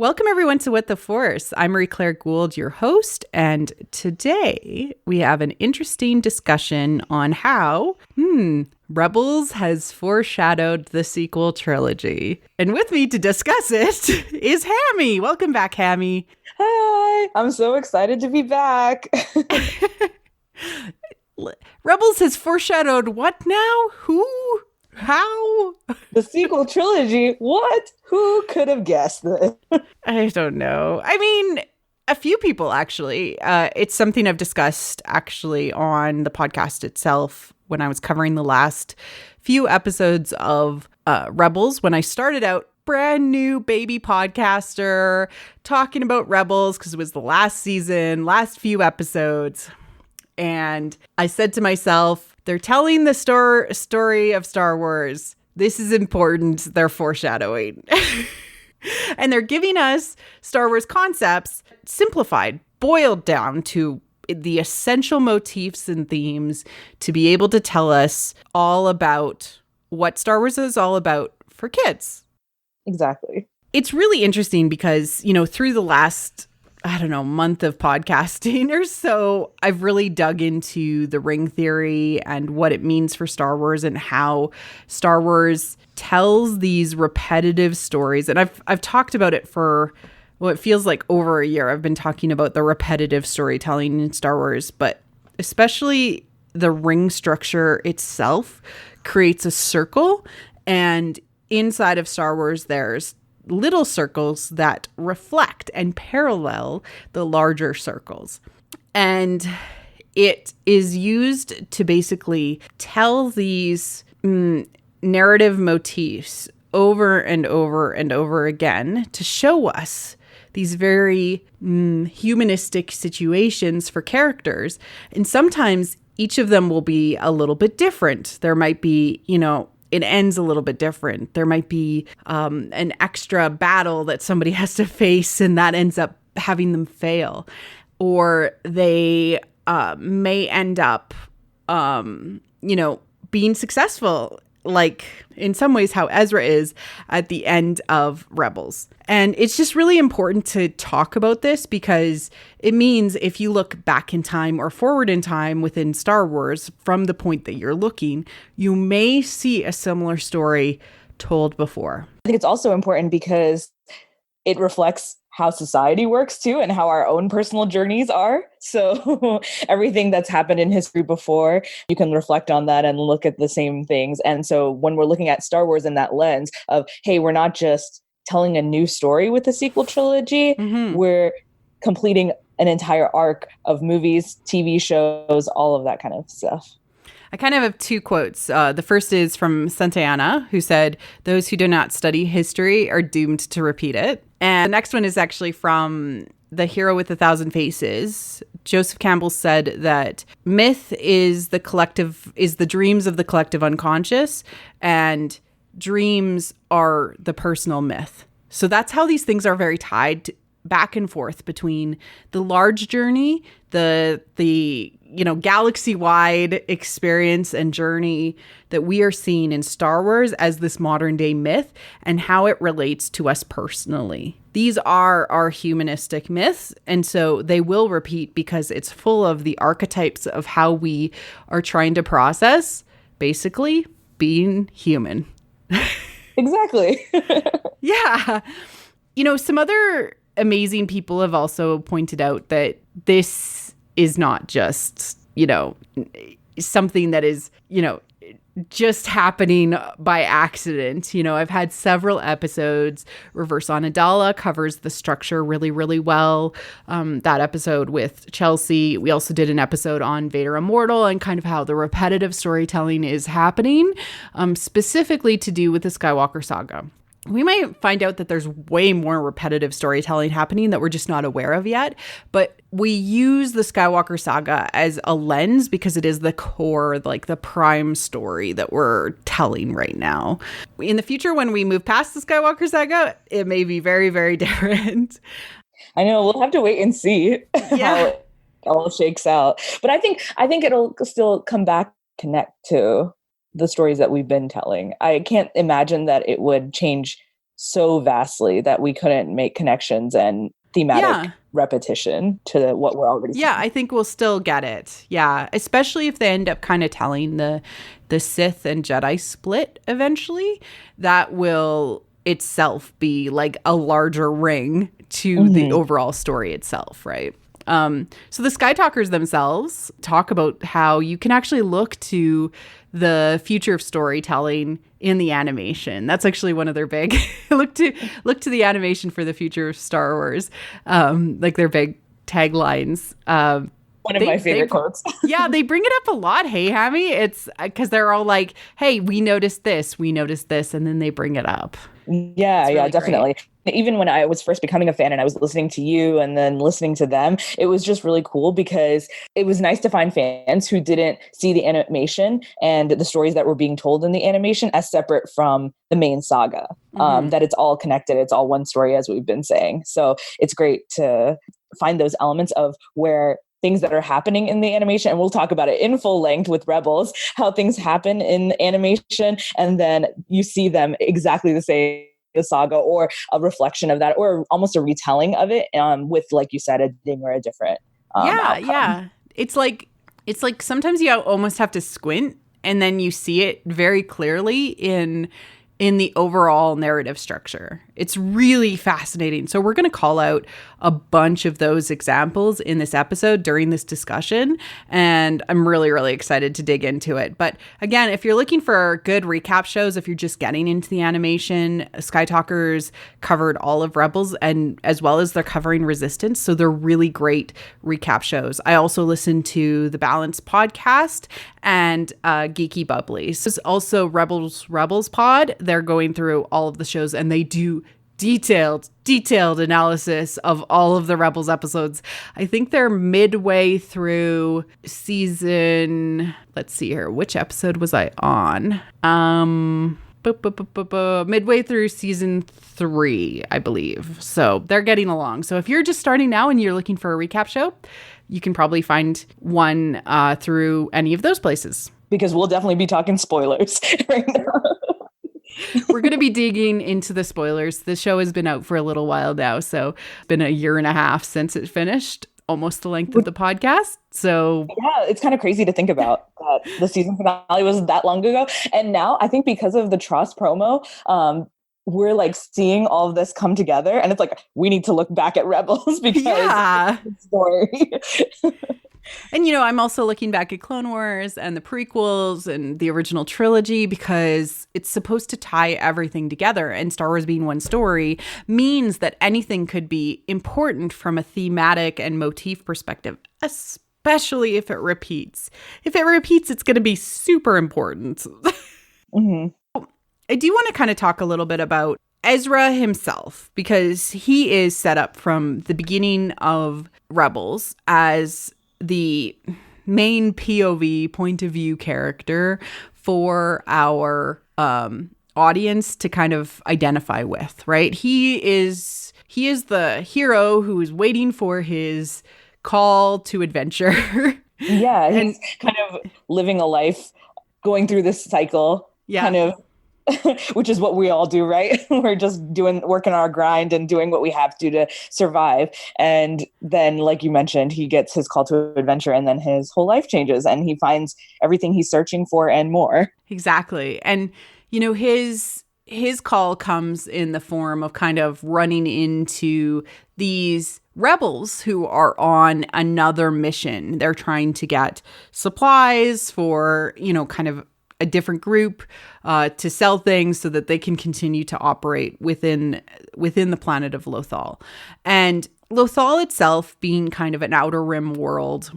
Welcome, everyone, to What the Force. I'm Marie-Claire Gould, your host, and today we have an interesting discussion on how Rebels has foreshadowed the sequel trilogy. And with me to discuss it is Hammy. Welcome back, Hammy. Hi, I'm so excited to be back. Rebels has foreshadowed what now? Who? How? The sequel trilogy? What? Who could have guessed this? I don't know. I mean, a few people actually. It's something I've discussed actually on the podcast itself when I was covering the last few episodes of Rebels. When I started out, brand new baby podcaster, talking about Rebels because it was the last season, last few episodes. And I said to myself, they're telling the story of Star Wars. This is important. They're foreshadowing. And they're giving us Star Wars concepts simplified, boiled down to the essential motifs and themes to be able to tell us all about what Star Wars is all about for kids. Exactly. It's really interesting because, you know, through the last month of podcasting or so, I've really dug into the ring theory and what it means for Star Wars and how Star Wars tells these repetitive stories. And I've talked about it for, it feels like over a year. I've been talking about the repetitive storytelling in Star Wars, but especially the ring structure itself creates a circle. And inside of Star Wars, there's little circles that reflect and parallel the larger circles. And it is used to basically tell these narrative motifs over and over and over again to show us these very humanistic situations for characters. And sometimes each of them will be a little bit different. There might be, it ends a little bit different. There might be an extra battle that somebody has to face and that ends up having them fail. Or they may end up, being successful, like in some ways how Ezra is at the end of Rebels. And it's just really important to talk about this because it means if you look back in time or forward in time within Star Wars from the point that you're looking, you may see a similar story told before. I think it's also important because it reflects how society works too and how our own personal journeys are. So everything that's happened in history before, you can reflect on that and look at the same things. And so when we're looking at Star Wars in that lens of, hey, we're not just telling a new story with the sequel trilogy, we're completing an entire arc of movies, TV shows, all of that kind of stuff. I kind of have two quotes. The first is from Santayana, who said, "Those who do not study history are doomed to repeat it." And the next one is actually from The Hero with a Thousand Faces. Joseph Campbell said that myth is the dreams of the collective unconscious, and dreams are the personal myth. So that's how these things are very tied back and forth between the large journey, the galaxy-wide experience and journey that we are seeing in Star Wars as this modern day myth and how it relates to us personally. These are our humanistic myths, and so they will repeat because it's full of the archetypes of how we are trying to process, basically, being human. Exactly. Yeah. Some other amazing people have also pointed out that this is not just, something that is, just happening by accident. I've had several episodes. Reverse Onadala covers the structure really, really well. That episode with Chelsea. We also did an episode on Vader Immortal and kind of how the repetitive storytelling is happening, specifically to do with the Skywalker saga. We might find out that there's way more repetitive storytelling happening that we're just not aware of yet. But we use the Skywalker saga as a lens because it is the core, like the prime story that we're telling right now. In the future, when we move past the Skywalker saga, it may be very, very different. I know, we'll have to wait and see how it all shakes out. But I think it'll still come back, connect to the stories that we've been telling. I can't imagine that it would change so vastly that we couldn't make connections and thematic repetition to what we're already seeing. Yeah, I think we'll still get it. Yeah, especially if they end up kind of telling the Sith and Jedi split eventually. That will itself be like a larger ring to the overall story itself, right? So the Sky Talkers themselves talk about how you can actually look to the future of storytelling in the animation. That's actually one of their big look to the animation for the future of Star Wars. Like their big taglines. One of my favorite quotes. Yeah, they bring it up a lot. Hey, Hammy, it's because they're all like, "Hey, we noticed this, and then they bring it up. Yeah, really definitely. Great. Even when I was first becoming a fan and I was listening to you and then listening to them, it was just really cool because it was nice to find fans who didn't see the animation and the stories that were being told in the animation as separate from the main saga. That it's all connected. It's all one story, as we've been saying. So it's great to find those elements of where things that are happening in the animation, and we'll talk about it in full length with Rebels, how things happen in animation, and then you see them exactly the same, the saga, or a reflection of that, or almost a retelling of it, with, like you said, a ding or a different outcome. Yeah. It's like sometimes you almost have to squint, and then you see it very clearly in the overall narrative structure. It's really fascinating. So we're going to call out a bunch of those examples in this episode during this discussion, and I'm really, really excited to dig into it. But again, if you're looking for good recap shows, if you're just getting into the animation, Sky Talkers covered all of Rebels, and as well as they're covering Resistance, so they're really great recap shows. I also listen to the Balance podcast and Geeky Bubbly. So it's also Rebels Pod. They're going through all of the shows, and they do detailed analysis of all of the Rebels episodes. I think they're midway through season, let's see here, which episode was I on? Midway through season 3, I believe. So they're getting along. So if you're just starting now and you're looking for a recap show, you can probably find one through any of those places. Because we'll definitely be talking spoilers right now. We're going to be digging into the spoilers. The show has been out for a little while now, so it's been a year and a half since it finished, almost the length of the podcast. So yeah, it's kind of crazy to think about that the season finale was that long ago. And now I think because of the Tross promo, we're like seeing all of this come together, and it's like we need to look back at Rebels because it's the story. And, you know, I'm also looking back at Clone Wars and the prequels and the original trilogy because it's supposed to tie everything together. And Star Wars being one story means that anything could be important from a thematic and motif perspective, especially if it repeats. If it repeats, it's going to be super important. I do want to kind of talk a little bit about Ezra himself, because he is set up from the beginning of Rebels as the main POV, point of view character for our audience to kind of identify with, right? He is the hero who is waiting for his call to adventure. Yeah, he's kind of living a life, going through this cycle, kind of, which is what we all do, right? We're just working our grind and doing what we have to survive. And then, like you mentioned, he gets his call to adventure, and then his whole life changes and he finds everything he's searching for and more. Exactly. And, you know, his call comes in the form of kind of running into these rebels who are on another mission. They're trying to get supplies for, you know, kind of a different group to sell things so that they can continue to operate within the planet of Lothal. And Lothal itself, being kind of an outer rim world,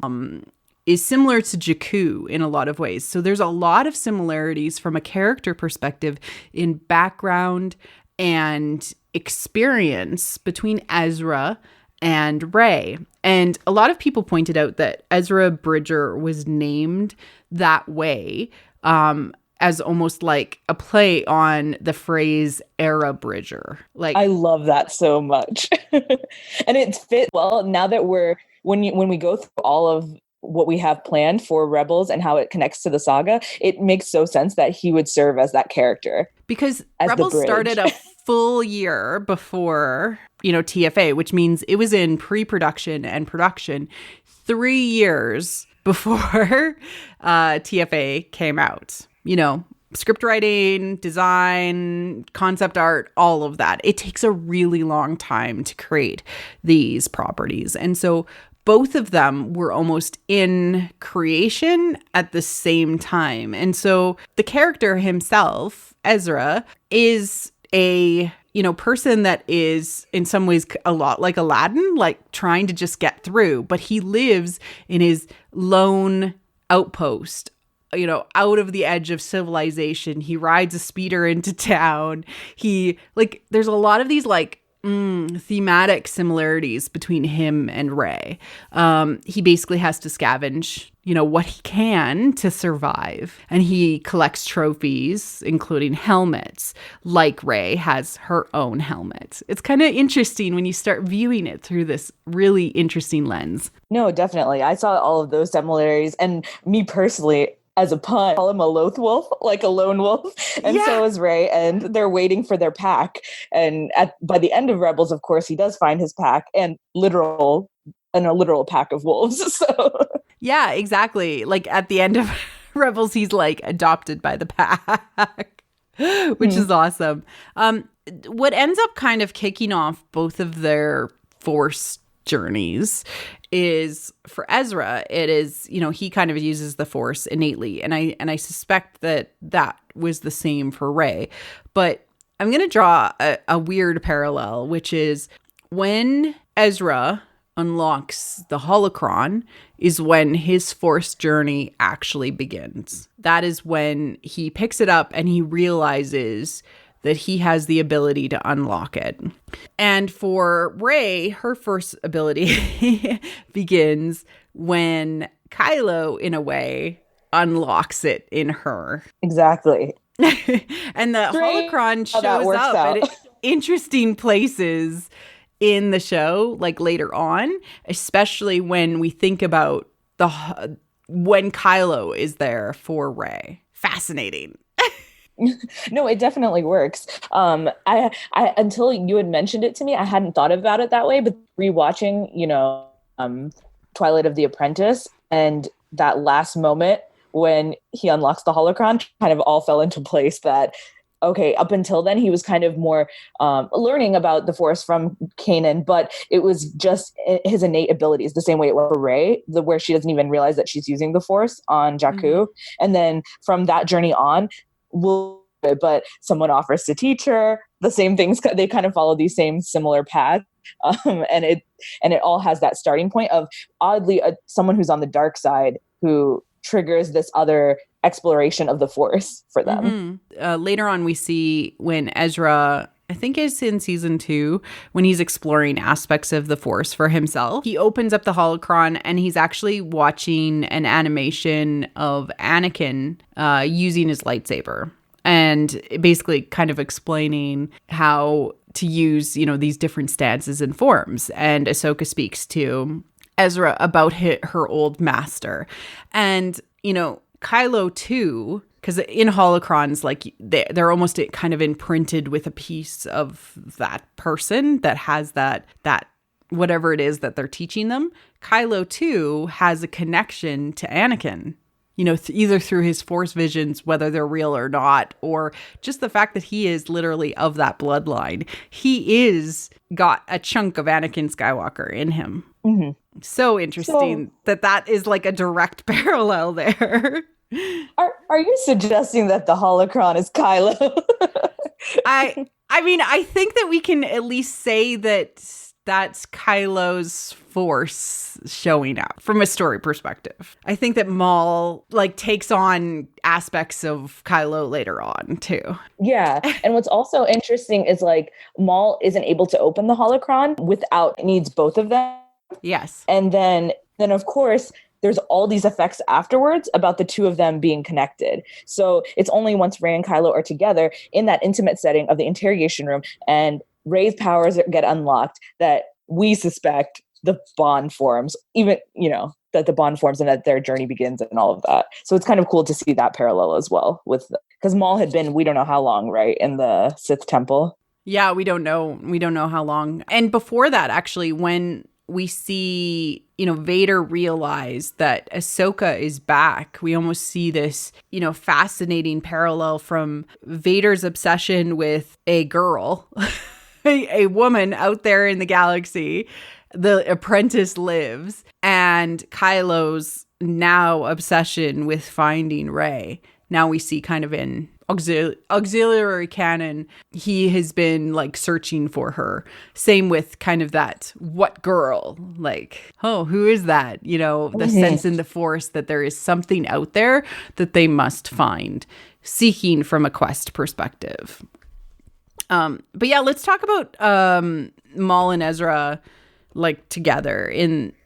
is similar to Jakku in a lot of ways. So there's a lot of similarities from a character perspective in background and experience between Ezra and Rey. And a lot of people pointed out that Ezra Bridger was named that way as almost like a play on the phrase era Bridger. Like, I love that so much. And it fits well now that when we go through all of what we have planned for Rebels and how it connects to the saga, it makes so sense that he would serve as that character. Because Rebels started a full year before, TFA, which means it was in pre-production and production 3 years before TFA came out. Script writing, design, concept art, all of that. It takes a really long time to create these properties. And so both of them were almost in creation at the same time. And so the character himself, Ezra, is a person that is in some ways a lot like Aladdin, like trying to just get through, but he lives in his lone outpost, out of the edge of civilization. He rides a speeder into town. There's a lot of these thematic similarities between him and Rey. He basically has to scavenge, what he can to survive. And he collects trophies, including helmets, like Rey has her own helmet. It's kind of interesting when you start viewing it through this really interesting lens. No, definitely. I saw all of those similarities. And me personally, as a pun, I call him a loath wolf, like a lone wolf. And so is Rey, and they're waiting for their pack. And by the end of Rebels, of course, he does find his pack and a literal pack of wolves. So yeah, exactly. Like at the end of Rebels, he's like adopted by the pack, which is awesome. What ends up kind of kicking off both of their Force journeys is, for Ezra, it is, he kind of uses the Force innately. And I suspect that was the same for Rey. But I'm going to draw a weird parallel, which is when Ezra unlocks the holocron is when his Force journey actually begins. That is when he picks it up and he realizes that he has the ability to unlock it. And for Rey, her first ability begins when Kylo, in a way, unlocks it in her. Exactly. And the holocron shows up at interesting places in the show, like later on, especially when we think about when Kylo is there for Rey. Fascinating. No, it definitely works. I until you had mentioned it to me, I hadn't thought about it that way. But rewatching, Twilight of the Apprentice and that last moment when he unlocks the holocron, kind of all fell into place. That okay, up until then he was kind of more learning about the Force from Kanan, but it was just his innate abilities, the same way it was for Rey, where she doesn't even realize that she's using the Force on Jakku, and then from that journey on. But someone offers to teach her the same things. They kind of follow these same similar paths, and it all has that starting point of oddly someone who's on the dark side who triggers this other exploration of the Force for them. Later on, we see when Ezra, I think it's in season 2, when he's exploring aspects of the Force for himself. He opens up the holocron and he's actually watching an animation of Anakin using his lightsaber. And basically kind of explaining how to use, these different stances and forms. And Ahsoka speaks to Ezra about her old master. And, Kylo too, because in holocrons, like they're almost kind of imprinted with a piece of that person that has that whatever it is that they're teaching them. Kylo too has a connection to Anakin. Either through his Force visions, whether they're real or not, or just the fact that he is literally of that bloodline. He is got a chunk of Anakin Skywalker in him. Mm-hmm. So interesting that is like a direct parallel there. Are you suggesting that the holocron is Kylo? I mean, I think that we can at least say that's Kylo's Force showing up from a story perspective. I think that Maul takes on aspects of Kylo later on too. Yeah. And what's also interesting is Maul isn't able to open the holocron needs both of them. Yes. And then of course there's all these effects afterwards about the two of them being connected. So it's only once Rey and Kylo are together in that intimate setting of the interrogation room and Rey's powers get unlocked that we suspect the bond forms, even, that the bond forms and that their journey begins and all of that. So it's kind of cool to see that parallel as well because Maul had been, we don't know how long, right, in the Sith temple. Yeah, we don't know. We don't know how long. And before that, actually, when we see, Vader realize that Ahsoka is back, we almost see this, fascinating parallel from Vader's obsession with a girl, a woman out there in the galaxy. The apprentice lives, and Kylo's now obsession with finding Rey. Now we see kind of in auxiliary canon, he has been like searching for her. Same with kind of that, what girl? Like, oh, who is that? The sense in the Force that there is something out there that they must find, seeking from a quest perspective. But yeah, let's talk about Maul and Ezra like together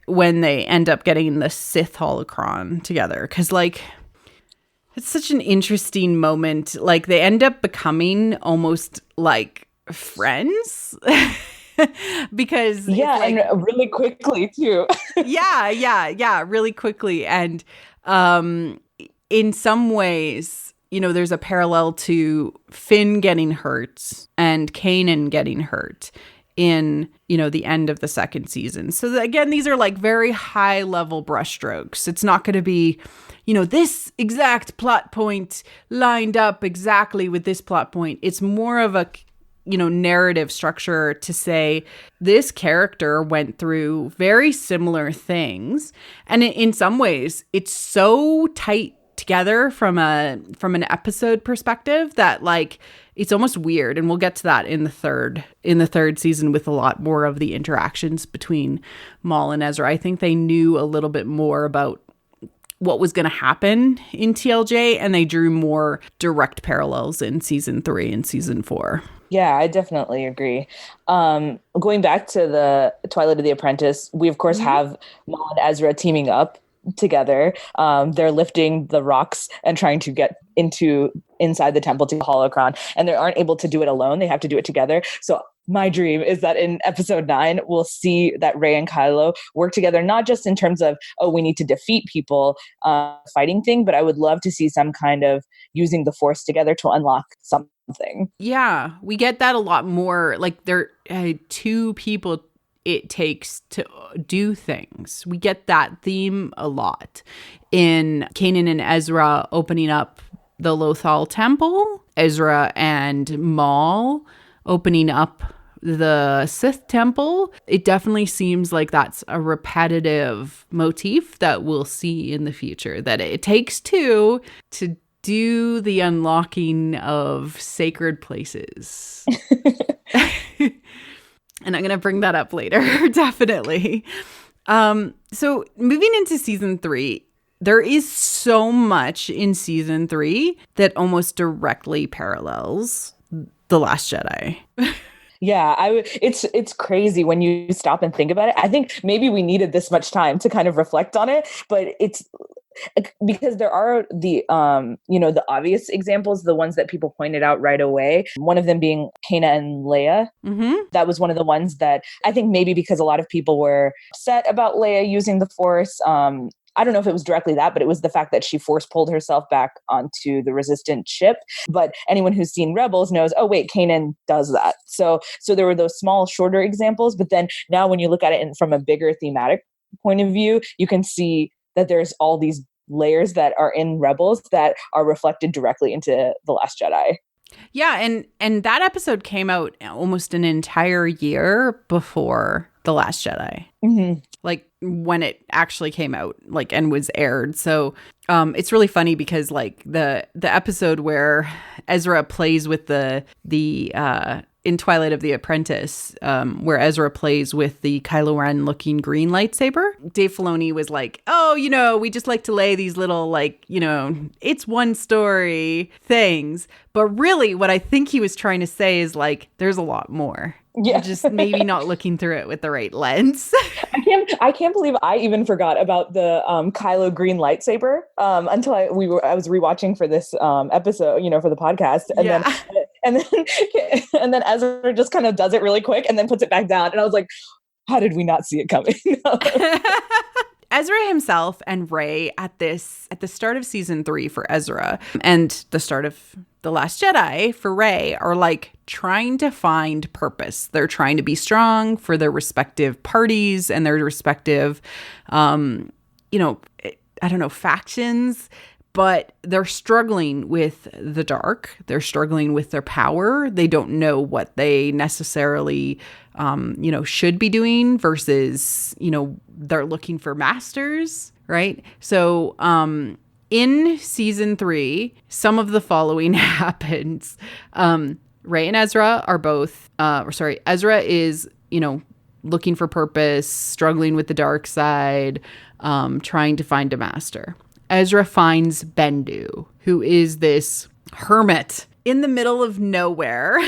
when they end up getting the Sith holocron together, because like it's such an interesting moment. Like they end up becoming almost like friends because and really quickly too. yeah, really quickly. And in some ways, there's a parallel to Finn getting hurt and Kanan getting hurt in, the end of the second season. So again, these are like very high level brushstrokes. It's not going to be, this exact plot point lined up exactly with this plot point. It's more of a, narrative structure to say this character went through very similar things. And in some ways, it's so tight together from an episode perspective that like it's almost weird, and we'll get to that in the third season with a lot more of the interactions between Maul and Ezra. I think they knew a little bit more about what was going to happen in TLJ, and they drew more direct parallels in season 3 and season 4. Yeah, I definitely agree. Going back to the Twilight of the Apprentice, we of course have Maul and Ezra teaming up together. They're lifting the rocks and trying to get inside the temple to the holocron, and they aren't able to do it alone. They have to do it together. So my dream is that in episode 9, we'll see that Rey and Kylo work together, not just in terms of, we need to defeat people, fighting thing, but I would love to see some kind of using the Force together to unlock something. Yeah, we get that a lot more. Like there are two people it takes to do things. We get that theme a lot in Kanan and Ezra opening up the Lothal Temple, Ezra and Maul opening up the Sith Temple. It definitely seems like that's a repetitive motif that we'll see in the future, that it takes two to do the unlocking of sacred places. And I'm going to bring that up later, definitely. So moving into season 3, there is so much in season 3 that almost directly parallels The Last Jedi. Yeah, it's crazy when you stop and think about it. I think maybe we needed this much time to kind of reflect on it, but it's because there are the the obvious examples, the ones that people pointed out right away. One of them being Kana and Leia. That was one of the ones that I think maybe because a lot of people were upset about Leia using the Force. I don't know if it was directly that, but it was the fact that she force pulled herself back onto the resistant ship. But anyone who's seen Rebels knows, oh wait, Kanan does that. So there were those small, shorter examples. But then now when you look at it from a bigger thematic point of view, you can see that there's all these layers that are in Rebels that are reflected directly into The Last Jedi. Yeah, and that episode came out almost an entire year before The Last Jedi. Like when it actually came out, like, and was aired. So it's really funny because like the episode where Ezra plays with the in Twilight of the Apprentice, where Ezra plays with the Kylo Ren looking green lightsaber, Dave Filoni was like, oh, we just like to lay these little like, it's one story things. But really what I think he was trying to say is like, there's a lot more. Yeah. You're just maybe not looking through it with the right lens. I can't believe I even forgot about the Kylo green lightsaber until I was rewatching for this episode, for the podcast, and then Ezra just kind of does it really quick and then puts it back down, and I was like, how did we not see it coming? Ezra himself and Rey at the start of season 3 for Ezra and the start of The Last Jedi for Rey are like trying to find purpose. They're trying to be strong for their respective parties and their respective, I don't know, factions, but they're struggling with the dark. They're struggling with their power. They don't know what they necessarily, should be doing versus, they're looking for masters, right? So, in season 3, some of the following happens. Rey and Ezra are both, Ezra is, looking for purpose, struggling with the dark side, trying to find a master. Ezra finds Bendu, who is this hermit in the middle of nowhere,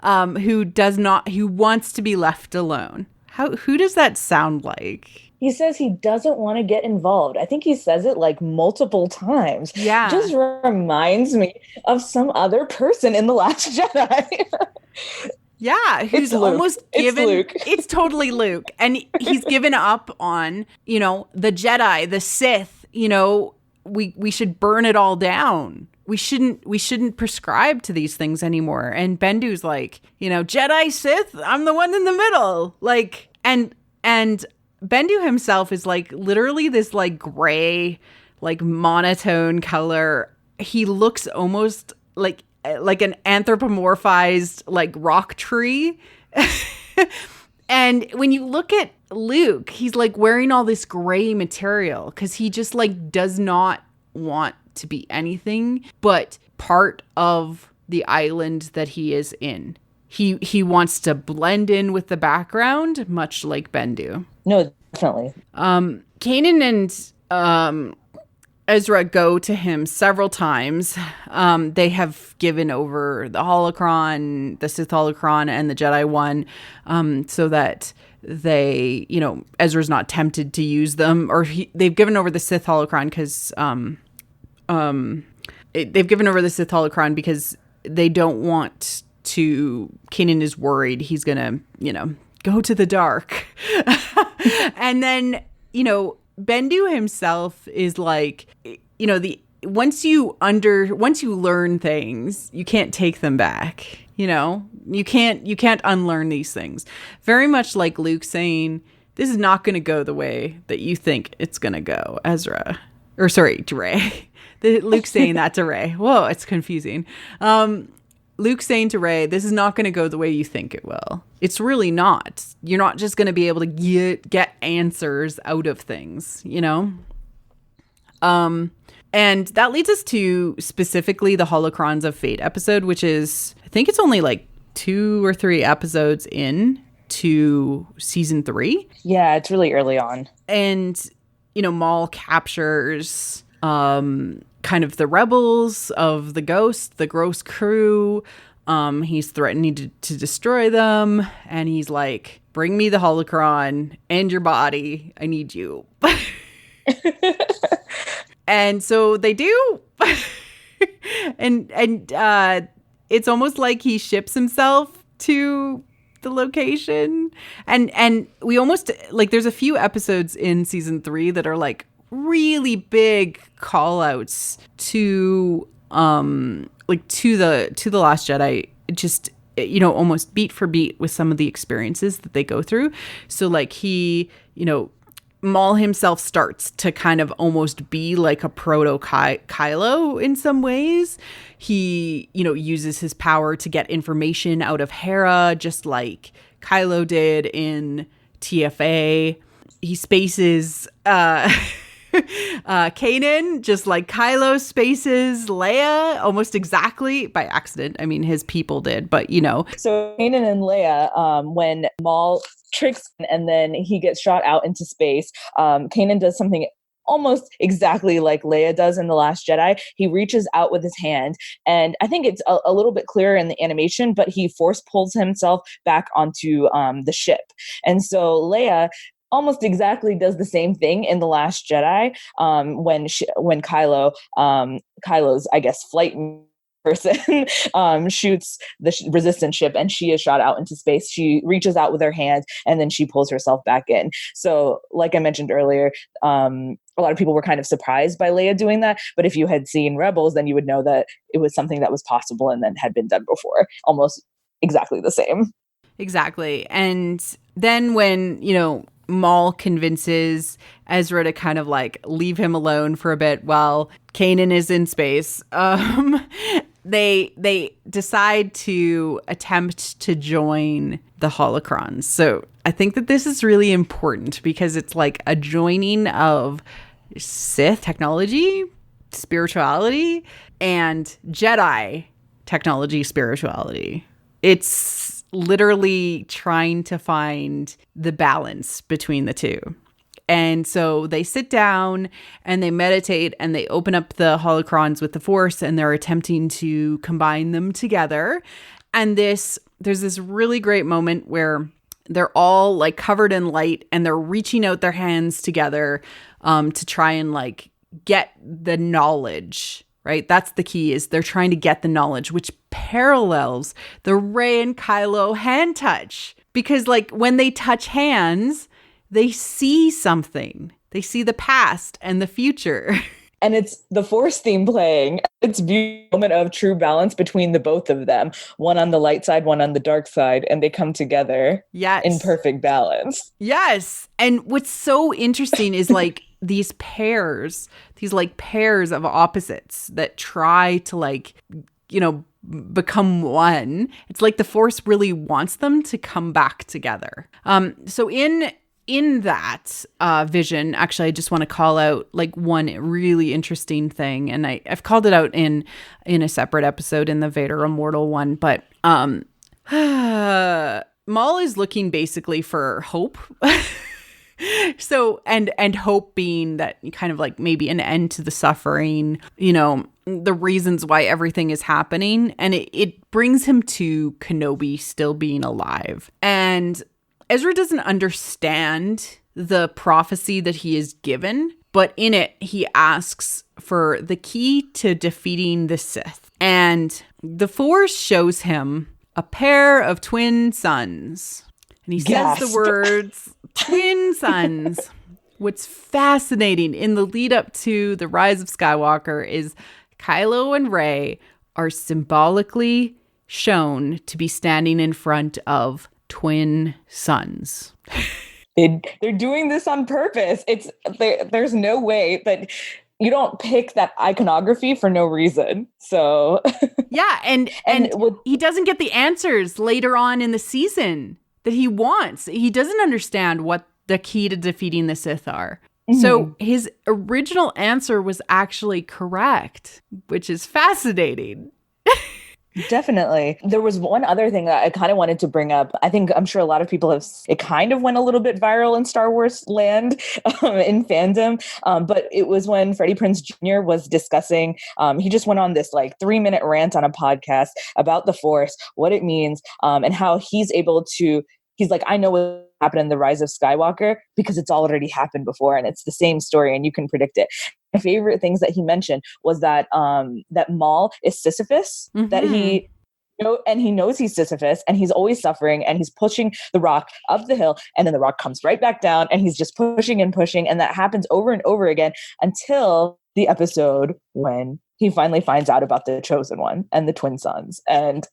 who wants to be left alone. Who does that sound like? He says he doesn't want to get involved. I think he says it like multiple times. Yeah. Just reminds me of some other person in The Last Jedi. Yeah, who's almost given. It's Luke. It's totally Luke. And he's given up on, the Jedi, the Sith, we should burn it all down. We shouldn't prescribe to these things anymore. And Bendu's like, Jedi, Sith, I'm the one in the middle. Like, and Bendu himself is like literally this like gray, like monotone color. He looks almost like an anthropomorphized like rock tree. And when you look at Luke, he's like wearing all this gray material because he just like does not want to be anything but part of the island that he is in. He wants to blend in with the background, much like Bendu. No, definitely. Kanan and Ezra go to him several times. They have given over the holocron, the Sith holocron, and the Jedi one, so that they, Ezra's not tempted to use them. Or they've given over the Sith holocron because they've given over the Sith holocron because they don't want to. Kanan is worried he's gonna, go to the dark, and then Bendu himself is like, once you learn things, you can't take them back. You can't unlearn these things. Very much like Luke saying, this is not going to go the way that you think it's going to go, Ezra. Or sorry, to Rey. Luke saying that to Rey. Whoa, it's confusing. Luke saying to Rey, this is not going to go the way you think it will. It's really not. You're not just going to be able to get answers out of things, And that leads us to specifically the Holocrons of Fate episode, which is, I think it's only like 2 or 3 episodes in to season 3. Yeah, it's really early on. And, Maul captures kind of the rebels of the Ghost, the Gross crew. He's threatening to destroy them. And he's like, bring me the holocron and your body. I need you. And so they do. and it's almost like he ships himself to the location. And we almost, like, there's a few episodes in season 3 that are like really big call outs to the Last Jedi, just, almost beat for beat with some of the experiences that they go through. So like he, Maul himself starts to kind of almost be like a proto Kylo in some ways. He, uses his power to get information out of Hera, just like Kylo did in TFA. He spaces Kanan, just like Kylo spaces Leia, almost exactly by accident. I mean, his people did, but So Kanan and Leia, when Maul tricks and then he gets shot out into space, Kanan does something almost exactly like Leia does in The Last Jedi. He reaches out with his hand, and I think it's a little bit clearer in the animation, but he force pulls himself back onto the ship. And so Leia almost exactly does the same thing in The Last Jedi, when Kylo's, I guess, flight person shoots the resistance ship and she is shot out into space. She reaches out with her hand and then she pulls herself back in. So like I mentioned earlier, a lot of people were kind of surprised by Leia doing that. But if you had seen Rebels, then you would know that it was something that was possible and then had been done before. Almost exactly the same. Exactly. And then when, Maul convinces Ezra to kind of like leave him alone for a bit while Kanan is in space, they decide to attempt to join the holocrons. So I think that this is really important because it's like a joining of Sith technology, spirituality, and Jedi technology, spirituality. It's literally trying to find the balance between the two. And so they sit down and they meditate and they open up the holocrons with the Force and they're attempting to combine them together. And there's this really great moment where they're all like covered in light and they're reaching out their hands together to try and like get the knowledge. Right? That's the key, is they're trying to get the knowledge, which parallels the Rey and Kylo hand touch. Because like when they touch hands, they see something. They see the past and the future. And it's the Force theme playing. It's a beautiful moment of true balance between the both of them. One on the light side, one on the dark side. And they come together in perfect balance. Yes. And what's so interesting is like these pairs of opposites that try to like, become one. It's like the Force really wants them to come back together. So in that vision, actually, I just want to call out like one really interesting thing, and I've called it out in a separate episode in the Vader Immortal one, but Maul is looking basically for hope. So, and hope being that kind of like maybe an end to the suffering, the reasons why everything is happening. And it brings him to Kenobi still being alive. And Ezra doesn't understand the prophecy that he is given, but in it, he asks for the key to defeating the Sith. And the Force shows him a pair of twin suns. And he says the words, twin suns. What's fascinating in the lead up to the Rise of Skywalker is Kylo and Rey are symbolically shown to be standing in front of twin suns. They're doing this on purpose. There's no way that you don't pick that iconography for no reason. So yeah, and he doesn't get the answers later on in the season that he wants. He doesn't understand what the key to defeating the Sith are. Mm-hmm. So his original answer was actually correct, which is fascinating. Definitely. There was one other thing that I kind of wanted to bring up. I'm sure a lot of people it kind of went a little bit viral in Star Wars land in fandom. But it was when Freddie Prinze Jr. was discussing, he just went on this like 3-minute rant on a podcast about the Force, what it means, and how he's like, I know what happened in the Rise of Skywalker because it's already happened before and it's the same story and you can predict it. My favorite things that he mentioned was that that Maul is Sisyphus, mm-hmm. that he knows he's Sisyphus and he's always suffering and he's pushing the rock up the hill and then the rock comes right back down and he's just pushing and pushing, and that happens over and over again until the episode when he finally finds out about the Chosen One and the twin sons and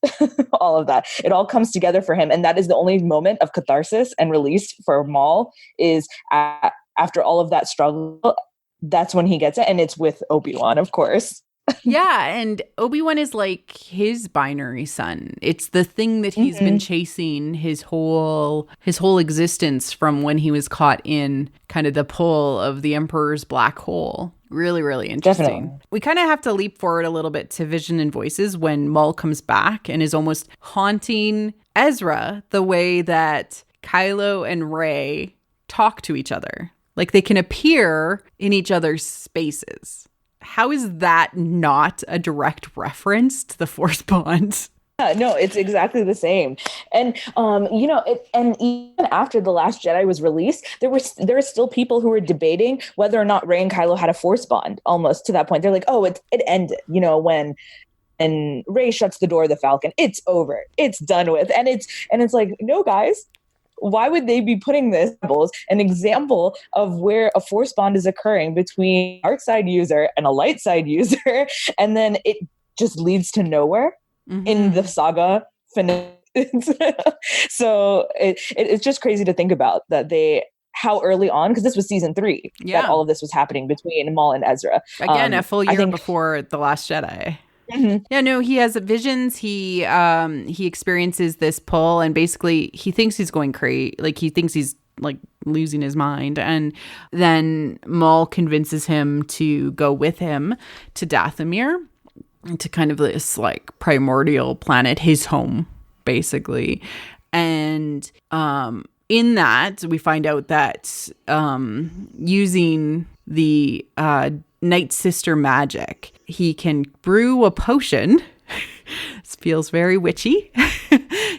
all of that. It all comes together for him, and that is the only moment of catharsis and release for Maul is after all of that struggle. That's when he gets it, and it's with Obi-Wan, of course. Yeah, and Obi-Wan is like his binary son. It's the thing that he's been chasing his whole existence from when he was caught in kind of the pull of the Emperor's black hole. Really, really interesting. Definitely. We kind of have to leap forward a little bit to Vision and Voices when Maul comes back and is almost haunting Ezra the way that Kylo and Rey talk to each other. Like they can appear in each other's spaces. How is that not a direct reference to the Force bond? Yeah, no, it's exactly the same. And, and even after The Last Jedi was released, there were still people who were debating whether or not Rey and Kylo had a Force bond almost to that point. They're like, oh, it ended, when and Rey shuts the door of the Falcon. It's over. It's done with. And it's like, no, guys, why would they be putting this an example of where a force bond is occurring between a dark side user and a light side user, and then it just leads to nowhere in the saga finale. So it's just crazy to think about that how early on, because this was season 3 that all of this was happening between Maul and Ezra. Again, a full year before The Last Jedi. Yeah, no, he has visions. He experiences this pull, and basically he thinks he's going crazy. Like, he thinks he's like losing his mind. And then Maul convinces him to go with him to Dathomir, to kind of this like primordial planet, his home, basically. And in that, we find out that using the Night Sister magic, he can brew a potion. This feels very witchy.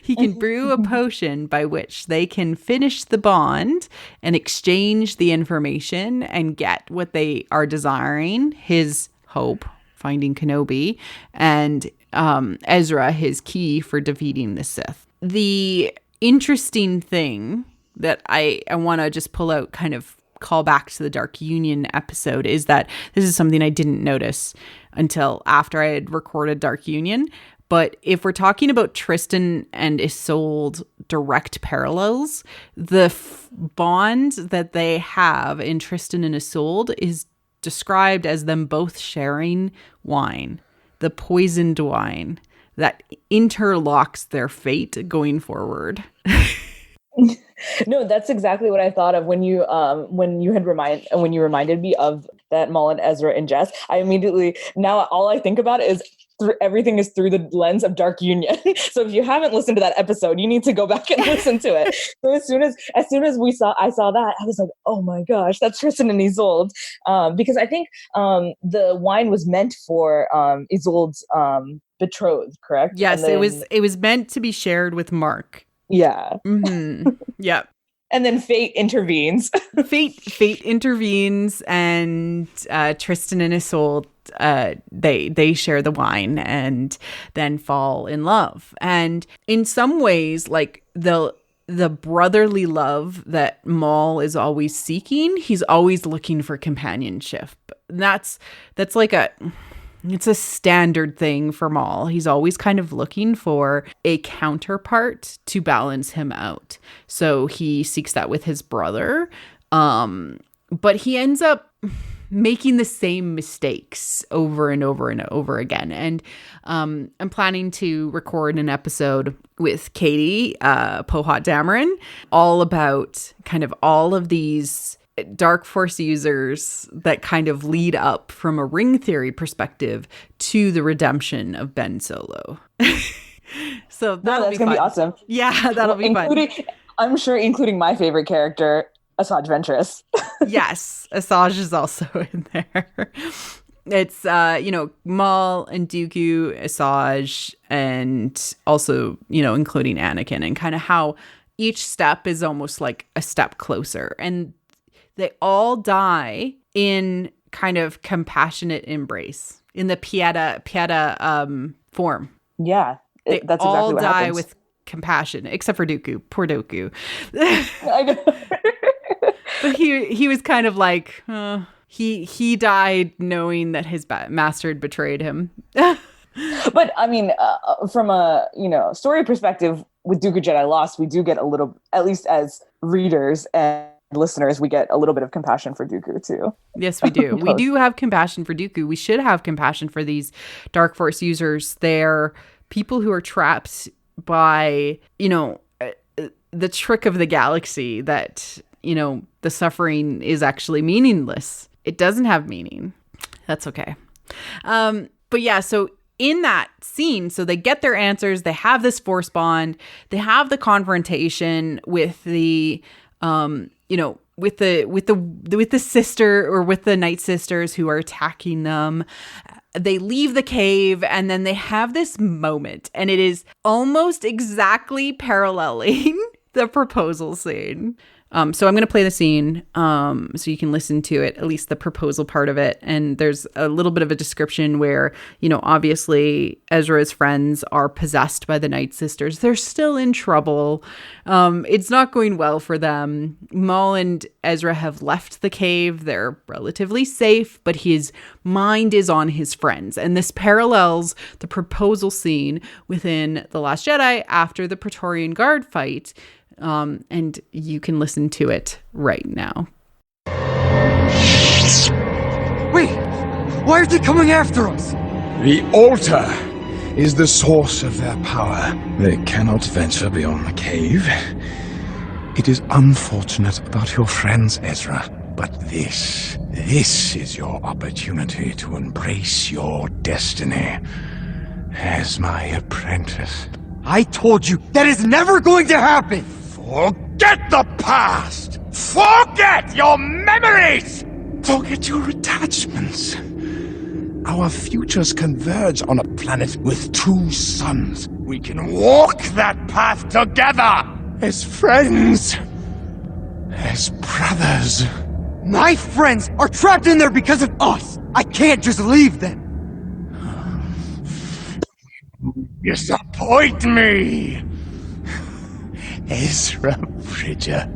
He can brew a potion by which they can finish the bond and exchange the information and get what they are desiring. His hope, finding Kenobi, and Ezra, his key for defeating the Sith. The interesting thing that I want to just pull out, kind of call back to the Dark Union episode, is that this is something I didn't notice until after I had recorded Dark Union. But if we're talking about Tristan and Isolde direct parallels, the bond that they have in Tristan and Isolde is described as them both sharing wine, the poisoned wine that interlocks their fate going forward. No, that's exactly what I thought of when you reminded me of that Maul and Ezra ingest. I immediately, now all I think about is everything is through the lens of Dark Union. So if you haven't listened to that episode, you need to go back and listen to it. So as soon as I saw that, I was like, oh my gosh, that's Tristan and Isolde. Because I think the wine was meant for Isolde's betrothed, correct? Yes, then, it was meant to be shared with Mark. Yeah. Mm-hmm. Yeah. And then fate intervenes. Fate intervenes, and Tristan and Isolde, they share the wine and then fall in love. And in some ways, like the brotherly love that Maul is always seeking, he's always looking for companionship. That's like it's a standard thing for Maul. He's always kind of looking for a counterpart to balance him out. So he seeks that with his brother. But he ends up making the same mistakes over and over and over again. And I'm planning to record an episode with Katie Pohat Dameron all about kind of all of these Dark Force users that kind of lead up from a ring theory perspective to the redemption of Ben Solo. So that's gonna be awesome. Yeah, that'll be fun. I'm sure including my favorite character, Asajj Ventress. Yes, Asajj is also in there. It's Maul and Dooku, Asajj, and also including Anakin, and kind of how each step is almost like a step closer. And they all die in kind of compassionate embrace, in the Pieta form. Yeah, that's exactly all what die happens. with compassion, except for Dooku. Poor Dooku. I know. But he was kind of like, he died knowing that his master had betrayed him. But I mean, from a story perspective, with Dooku Jedi Lost, we do get a little, at least as readers and listeners, we get a little bit of compassion for Dooku too. Yes, we do. We do have compassion for Dooku. We should have compassion for these Dark Force users. They're people who are trapped by, the trick of the galaxy that, the suffering is actually meaningless. It doesn't have meaning. That's okay. But yeah, so in that scene, so they get their answers, they have this force bond, they have the confrontation with the with the sister, or with the Night Sisters who are attacking them. They leave the cave, and then they have this moment, and it is almost exactly paralleling the proposal scene. So I'm going to play the scene so you can listen to it, at least the proposal part of it. And there's a little bit of a description where, obviously Ezra's friends are possessed by the Night Sisters. They're still in trouble. It's not going well for them. Maul and Ezra have left the cave. They're relatively safe, but his mind is on his friends. And this parallels the proposal scene within The Last Jedi after the Praetorian Guard fight. And you can listen to it right now. Wait! Why are they coming after us? The altar is the source of their power. They cannot venture beyond the cave. It is unfortunate about your friends, Ezra, but this is your opportunity to embrace your destiny as my apprentice. I told you that is never going to happen! Forget the past! Forget your memories! Forget your attachments. Our futures converge on a planet with 2 suns. We can walk that path together! As friends. As brothers. My friends are trapped in there because of us! I can't just leave them! You disappoint me! Ezra Bridger.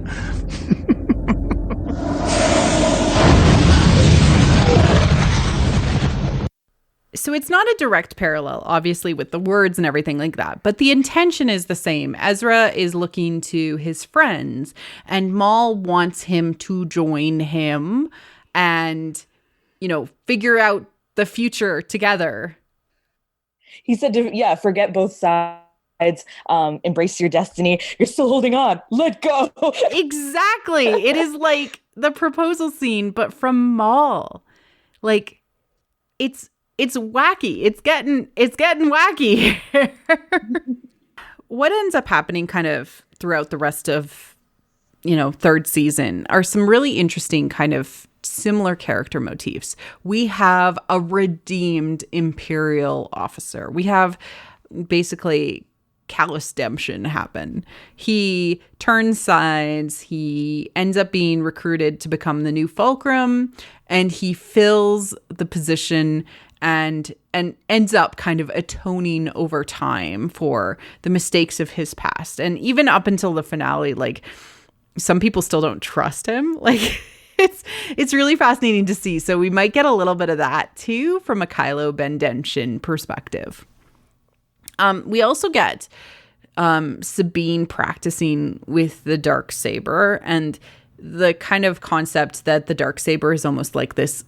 So it's not a direct parallel, obviously, with the words and everything like that, but the intention is the same. Ezra is looking to his friends, and Maul wants him to join him and, figure out the future together. He said forget both sides. Embrace your destiny. You're still holding on. Let go. Exactly. It is like the proposal scene, but from Maul. Like, it's wacky. It's getting wacky. What ends up happening kind of throughout the rest of, 3rd season are some really interesting kind of similar character motifs. We have a redeemed Imperial officer. We have basically Calisdemption happen. He turns sides. He ends up being recruited to become the new Fulcrum, and he fills the position and ends up kind of atoning over time for the mistakes of his past. And even up until the finale, like, some people still don't trust him. Like, it's really fascinating to see. So we might get a little bit of that too from a Kylo Bendentian perspective. We also get Sabine practicing with the Darksaber, and the kind of concept that the Darksaber is almost like this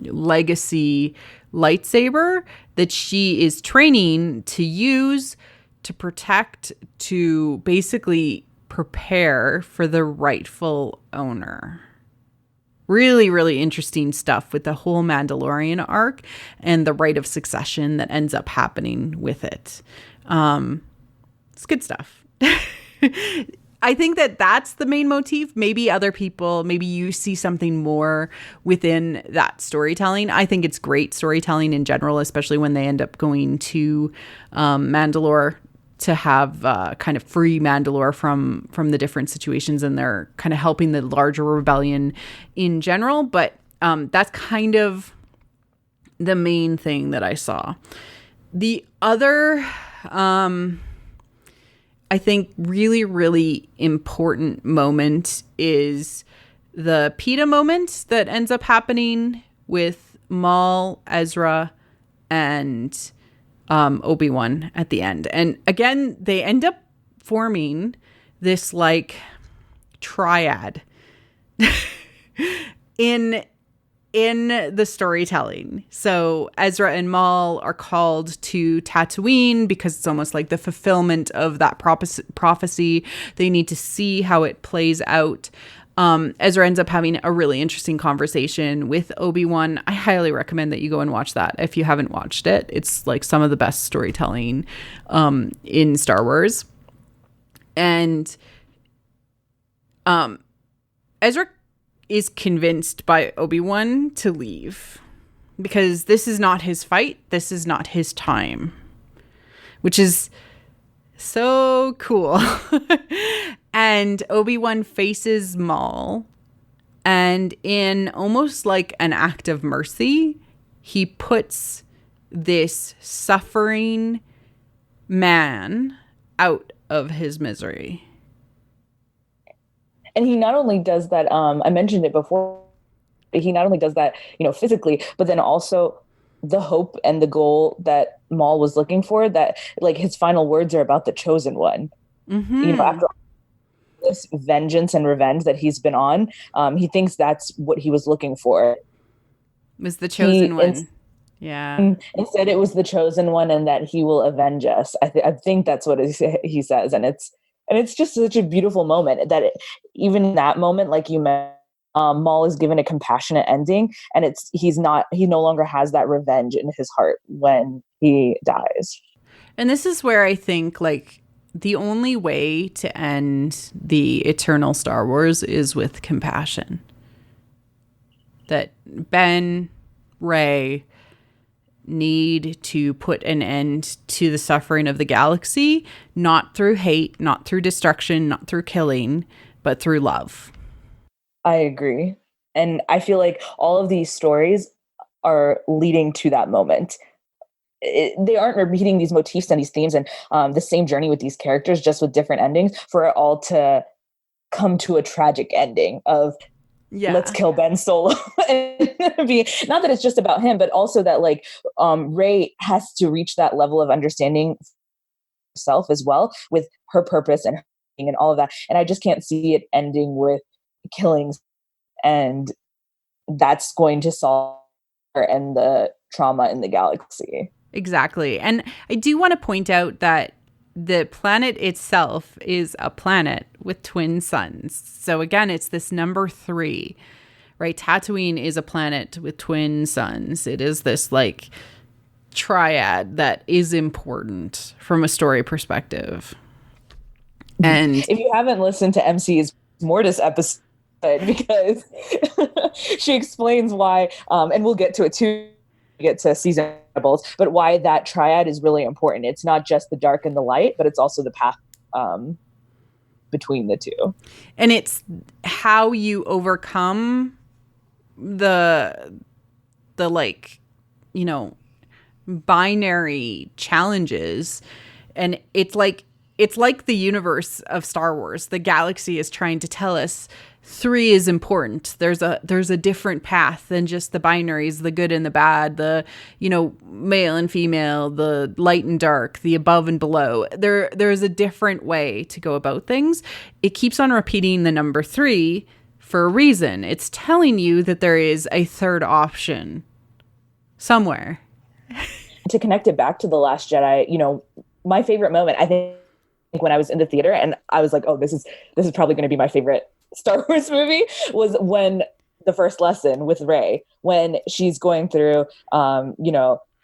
legacy lightsaber that she is training to use to protect, to basically prepare for the rightful owner. Really, really interesting stuff with the whole Mandalorian arc and the rite of succession that ends up happening with it. It's good stuff. I think that's the main motif. Maybe other people, maybe you see something more within that storytelling. I think it's great storytelling in general, especially when they end up going to Mandalore to have kind of free Mandalore from the different situations, and they're kind of helping the larger rebellion in general. But that's kind of the main thing that I saw. The other, I think, really, really important moment is the PETA moment that ends up happening with Maul, Ezra, and Obi-Wan at the end. And again, they end up forming this like triad in the storytelling. So Ezra and Maul are called to Tatooine because it's almost like the fulfillment of that prophecy. They need to see how it plays out. Ezra ends up having a really interesting conversation with Obi-Wan. I highly recommend that you go and watch that if you haven't watched it. It's like some of the best storytelling in Star Wars. And Ezra is convinced by Obi-Wan to leave because this is not his fight. This is not his time, which is so cool. And Obi-Wan faces Maul, and in almost like an act of mercy, he puts this suffering man out of his misery. And he not only does that, I mentioned it before, he not only does that, physically, but then also the hope and the goal that Maul was looking for, that like his final words are about the chosen one. Mm-hmm. After this vengeance and revenge that he's been on, he thinks that's what he was looking for. Was the chosen one. Yeah. Instead, it was the chosen one, and that he will avenge us. I think that's what he says, and it's just such a beautiful moment that even in that moment, like you mentioned, Maul is given a compassionate ending, and he no longer has that revenge in his heart when he dies. And this is where I think like the only way to end the eternal Star Wars is with compassion. That Ben, Rey need to put an end to the suffering of the galaxy, not through hate, not through destruction, not through killing, but through love. I agree. And I feel like all of these stories are leading to that moment. They aren't repeating these motifs and these themes and the same journey with these characters, just with different endings, for it all to come to a tragic ending of let's kill Ben Solo. And not that it's just about him, but also that like Rey has to reach that level of understanding herself as well, with her purpose and all of that. And I just can't see it ending with killings, and that's going to solve and the trauma in the galaxy. Exactly. And I do want to point out that the planet itself is a planet with twin suns. So again, it's this number 3, right? Tatooine is a planet with twin suns. It is this like triad that is important from a story perspective. And if you haven't listened to MC's Mortis episode, because she explains why, and we'll get to it too, get to season bolts, but why that triad is really important. It's not just the dark and the light, but it's also the path between the two. And it's how you overcome the like, binary challenges. And it's like the universe of Star Wars. The galaxy is trying to tell us 3 is important. There's a different path than just the binaries, the good and the bad, the, male and female, the light and dark, the above and below. There's a different way to go about things. It keeps on repeating the number 3 for a reason. It's telling you that there is a third option somewhere. To connect it back to The Last Jedi, my favorite moment, I think, when I was in the theater and I was like, oh, this is probably going to be my favorite Star Wars movie, was when the first lesson with Rey, when she's going through,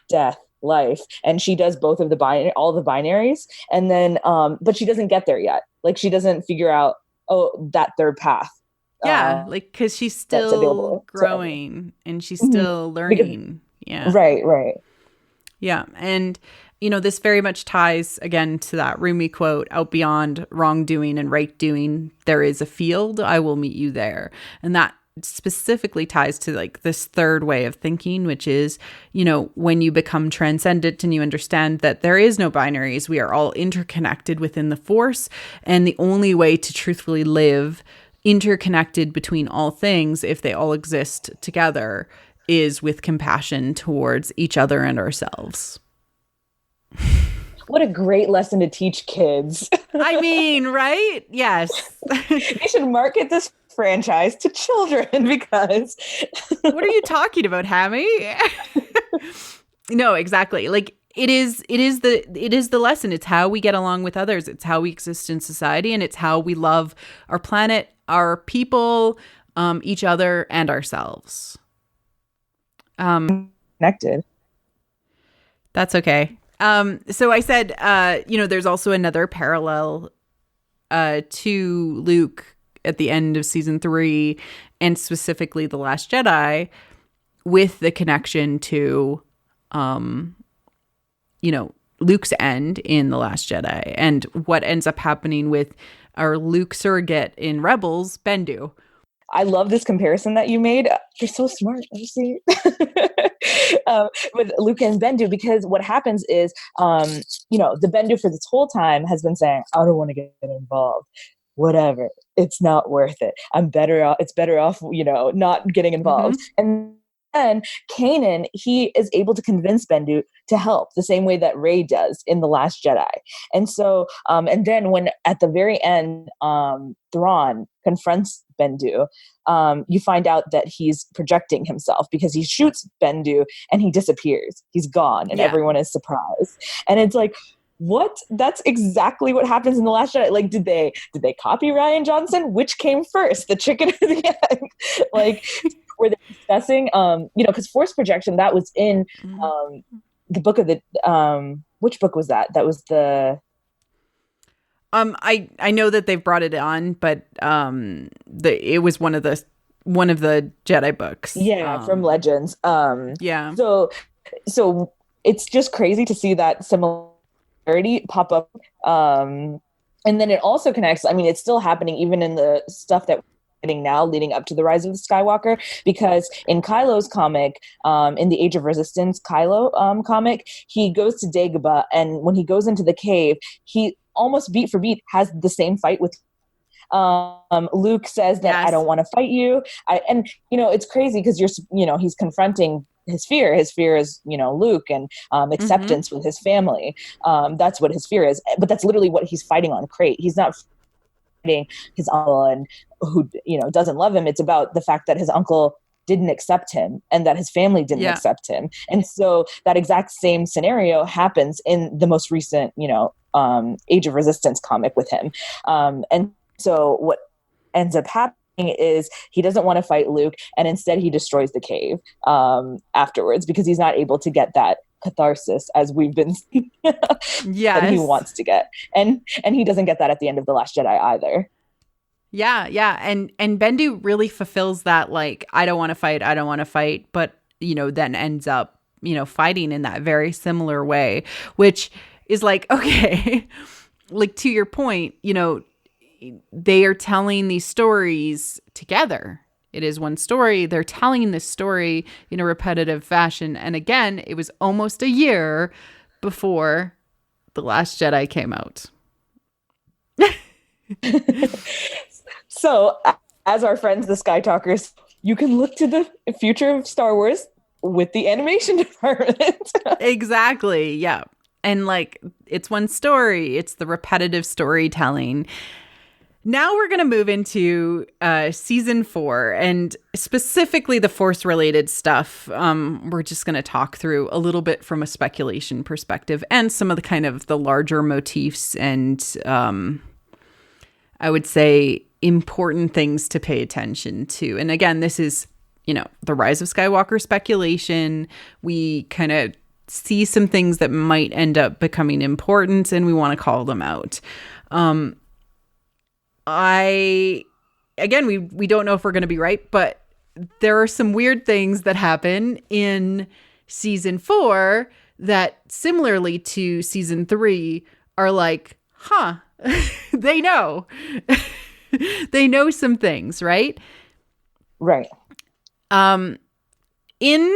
death, life, and she does both of all the binaries, and then, but she doesn't get there yet. Like she doesn't figure out, that third path. Yeah, because she's still growing and she's still learning. Right. Yeah, and this very much ties again to that Rumi quote, out beyond wrongdoing and right doing, there is a field, I will meet you there. And that specifically ties to like this third way of thinking, which is, when you become transcendent and you understand that there is no binaries, we are all interconnected within the Force. And the only way to truthfully live interconnected between all things, if they all exist together, is with compassion towards each other and ourselves. What a great lesson to teach kids. I mean, right? Yes. They should market this franchise to children, because what are you talking about, Hammy? No, exactly. Like it is the lesson. It's how we get along with others. It's how we exist in society, and it's how we love our planet, our people, each other, and ourselves. Connected. That's okay. So I said, there's also another parallel to Luke at the end of season 3, and specifically The Last Jedi, with the connection to, Luke's end in The Last Jedi, and what ends up happening with or Luke surrogate in Rebels, Bendu. I love this comparison that you made. You're so smart, Lucy. With Luke and Bendu, because what happens is, the Bendu for this whole time has been saying, I don't want to get involved. Whatever. It's not worth it. I'm better off. It's better off, not getting involved. And then Kanan, he is able to convince Bendu to help the same way that Rey does in The Last Jedi. And so, and then when at the very end, Thrawn confronts Bendu, you find out that he's projecting himself because he shoots Bendu and he disappears. He's gone and everyone is surprised. And it's like, what? That's exactly what happens in The Last Jedi. Like, did they copy Rian Johnson? Which came first, the chicken or the egg? Like, were they discussing, because force projection, that was in the book of the, which book was that? That was the... I know that they've brought it on, but it was one of the Jedi books. Yeah, from Legends. Yeah. So it's just crazy to see that similarity pop up. And then it also connects. I mean, it's still happening even in the stuff that we're getting now, leading up to the Rise of the Skywalker. Because in Kylo's comic, in the Age of Resistance Kylo comic, he goes to Dagobah, and when he goes into the cave, he almost beat for beat has the same fight with Luke says that I don't want to fight you. And it's crazy because he's confronting his fear. His fear is, Luke and acceptance with his family. That's what his fear is. But that's literally what he's fighting on Crate. He's not fighting his uncle and who, doesn't love him. It's about the fact that his uncle didn't accept him and that his family didn't accept him. And so that exact same scenario happens in the most recent, Age of Resistance comic with him. And so what ends up happening is he doesn't want to fight Luke, and instead he destroys the cave afterwards because he's not able to get that catharsis as we've been that he wants to get. And he doesn't get that at the end of The Last Jedi either. Yeah. And Bendu really fulfills that, like, I don't want to fight, but, then ends up, fighting in that very similar way, which is like, okay, like to your point, they are telling these stories together. It is one story. They're telling this story in a repetitive fashion. And again, it was almost a year before The Last Jedi came out. So, as our friends, the Sky Talkers, you can look to the future of Star Wars with the animation department. Exactly. Yeah. And like, it's one story. It's the repetitive storytelling. Now we're going to move into season 4, and specifically the Force-related stuff. We're just going to talk through a little bit from a speculation perspective and some of the kind of the larger motifs and I would say important things to pay attention to. And again, this is, the Rise of Skywalker speculation. We kind of see some things that might end up becoming important, and we want to call them out. We don't know if we're going to be right, but there are some weird things that happen in season 4 that similarly to season 3 are like, they know. They know some things, right? Right. In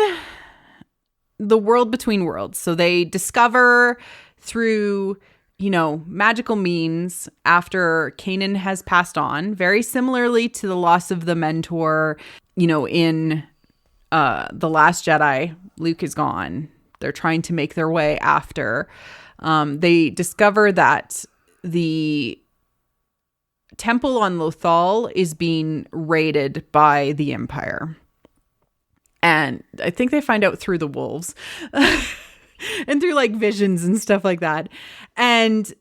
the world between worlds. So they discover through, magical means after Kanan has passed on, very similarly to the loss of the mentor, in The Last Jedi, Luke is gone. They're trying to make their way after. They discover that the temple on Lothal is being raided by the Empire. And I think they find out through the wolves and through like visions and stuff like that. And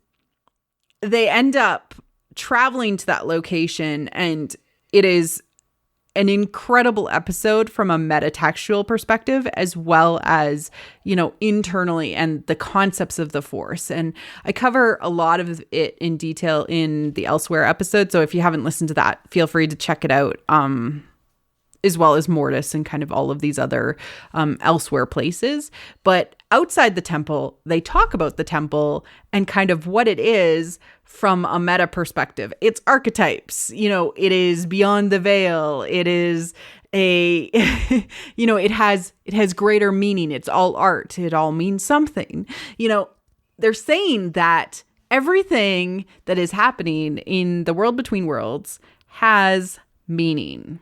they end up traveling to that location, and it is an incredible episode from a metatextual perspective, as well as, internally and the concepts of the Force. And I cover a lot of it in detail in the Elsewhere episode. So if you haven't listened to that, feel free to check it out. As well as Mortis and kind of all of these other Elsewhere places. But outside the temple, they talk about the temple and kind of what it is from a meta perspective. It's archetypes, it is beyond the veil. It is a, it has greater meaning. It's all art. It all means something. They're saying that everything that is happening in the world between worlds has meaning.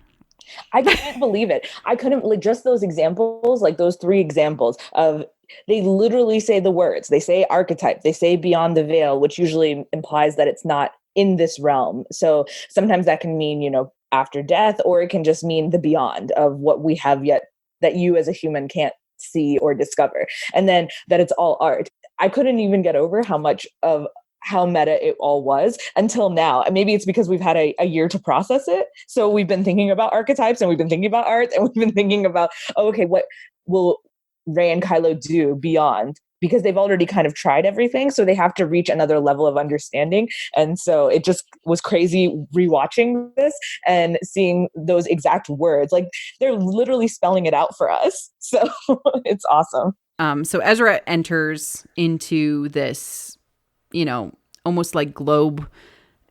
I couldn't believe it. I couldn't, like, just those examples, like those 3 examples of, they literally say the words. They say archetype. They say beyond the veil, which usually implies that it's not in this realm. So sometimes that can mean, after death, or it can just mean the beyond of what we have yet that you as a human can't see or discover. And then that it's all art. I couldn't even get over how much of how meta it all was until now. And maybe it's because we've had a year to process it. So we've been thinking about archetypes, and we've been thinking about art, and we've been thinking about, okay, what will Rey and Kylo do beyond? Because they've already kind of tried everything. So they have to reach another level of understanding. And so it just was crazy rewatching this and seeing those exact words. Like, they're literally spelling it out for us. So it's awesome. So Ezra enters into this, almost like globe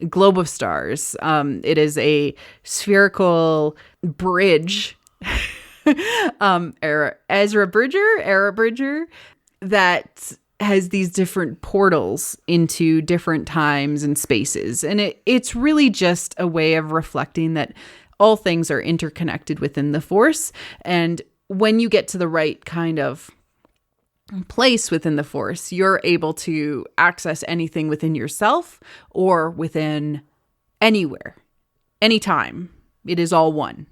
of stars. It is a spherical bridge. Ezra Bridger, that has these different portals into different times and spaces. And it's really just a way of reflecting that all things are interconnected within the Force. And when you get to the right kind of place within the Force, you're able to access anything within yourself or within anywhere, anytime. It is all one.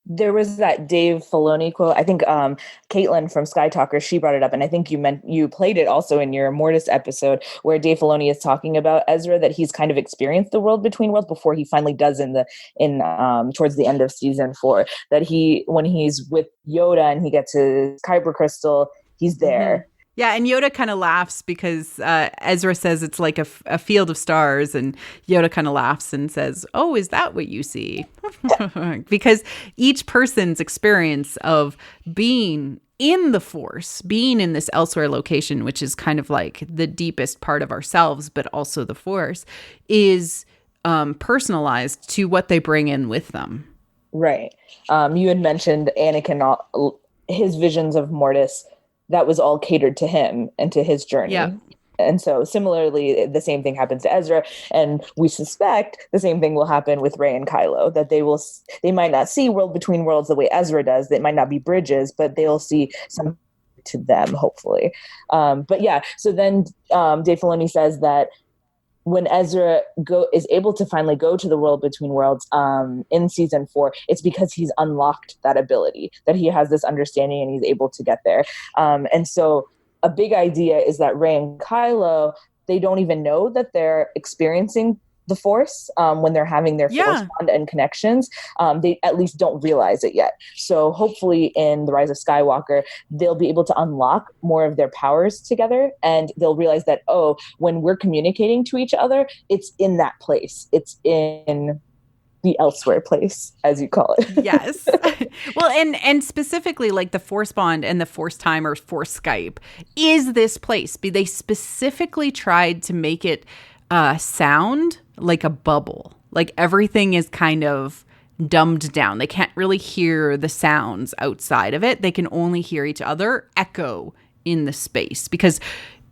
There was that Dave Filoni quote. I think Caitlin from Sky Talker, she brought it up, and I think you played it also in your Mortis episode, where Dave Filoni is talking about Ezra, that he's kind of experienced the world between worlds before he finally does in towards the end of season 4. That when he's with Yoda and he gets his kyber crystal, he's there. Mm-hmm. Yeah, and Yoda kind of laughs because Ezra says it's like a field of stars, and Yoda kind of laughs and says, "Oh, is that what you see?" Because each person's experience of being in the Force, being in this elsewhere location, which is kind of like the deepest part of ourselves, but also the Force, is personalized to what they bring in with them. Right. You had mentioned Anakin, his visions of Mortis. That was all catered to him and to his journey. Yeah. And so similarly, the same thing happens to Ezra. And we suspect the same thing will happen with Rey and Kylo, that they might not see world between worlds the way Ezra does. They might not be bridges, but they'll see some to them, hopefully. But yeah, so then Dave Filoni says that when Ezra is able to finally go to the world between worlds in season 4, it's because he's unlocked that ability, that he has this understanding and he's able to get there. And so a big idea is that Rey and Kylo, they don't even know that they're experiencing the Force when they're having their Force bond and connections. They at least don't realize it yet. So hopefully in The Rise of Skywalker, they'll be able to unlock more of their powers together, and they'll realize that, oh, when we're communicating to each other, it's in that place. It's in the elsewhere place, as you call it. Yes. Well, and specifically like the Force bond and the Force time or Force Skype is this place. They specifically tried to make it sound like a bubble. Like everything is kind of dumbed down. They can't really hear the sounds outside of it. They can only hear each other echo in the space, because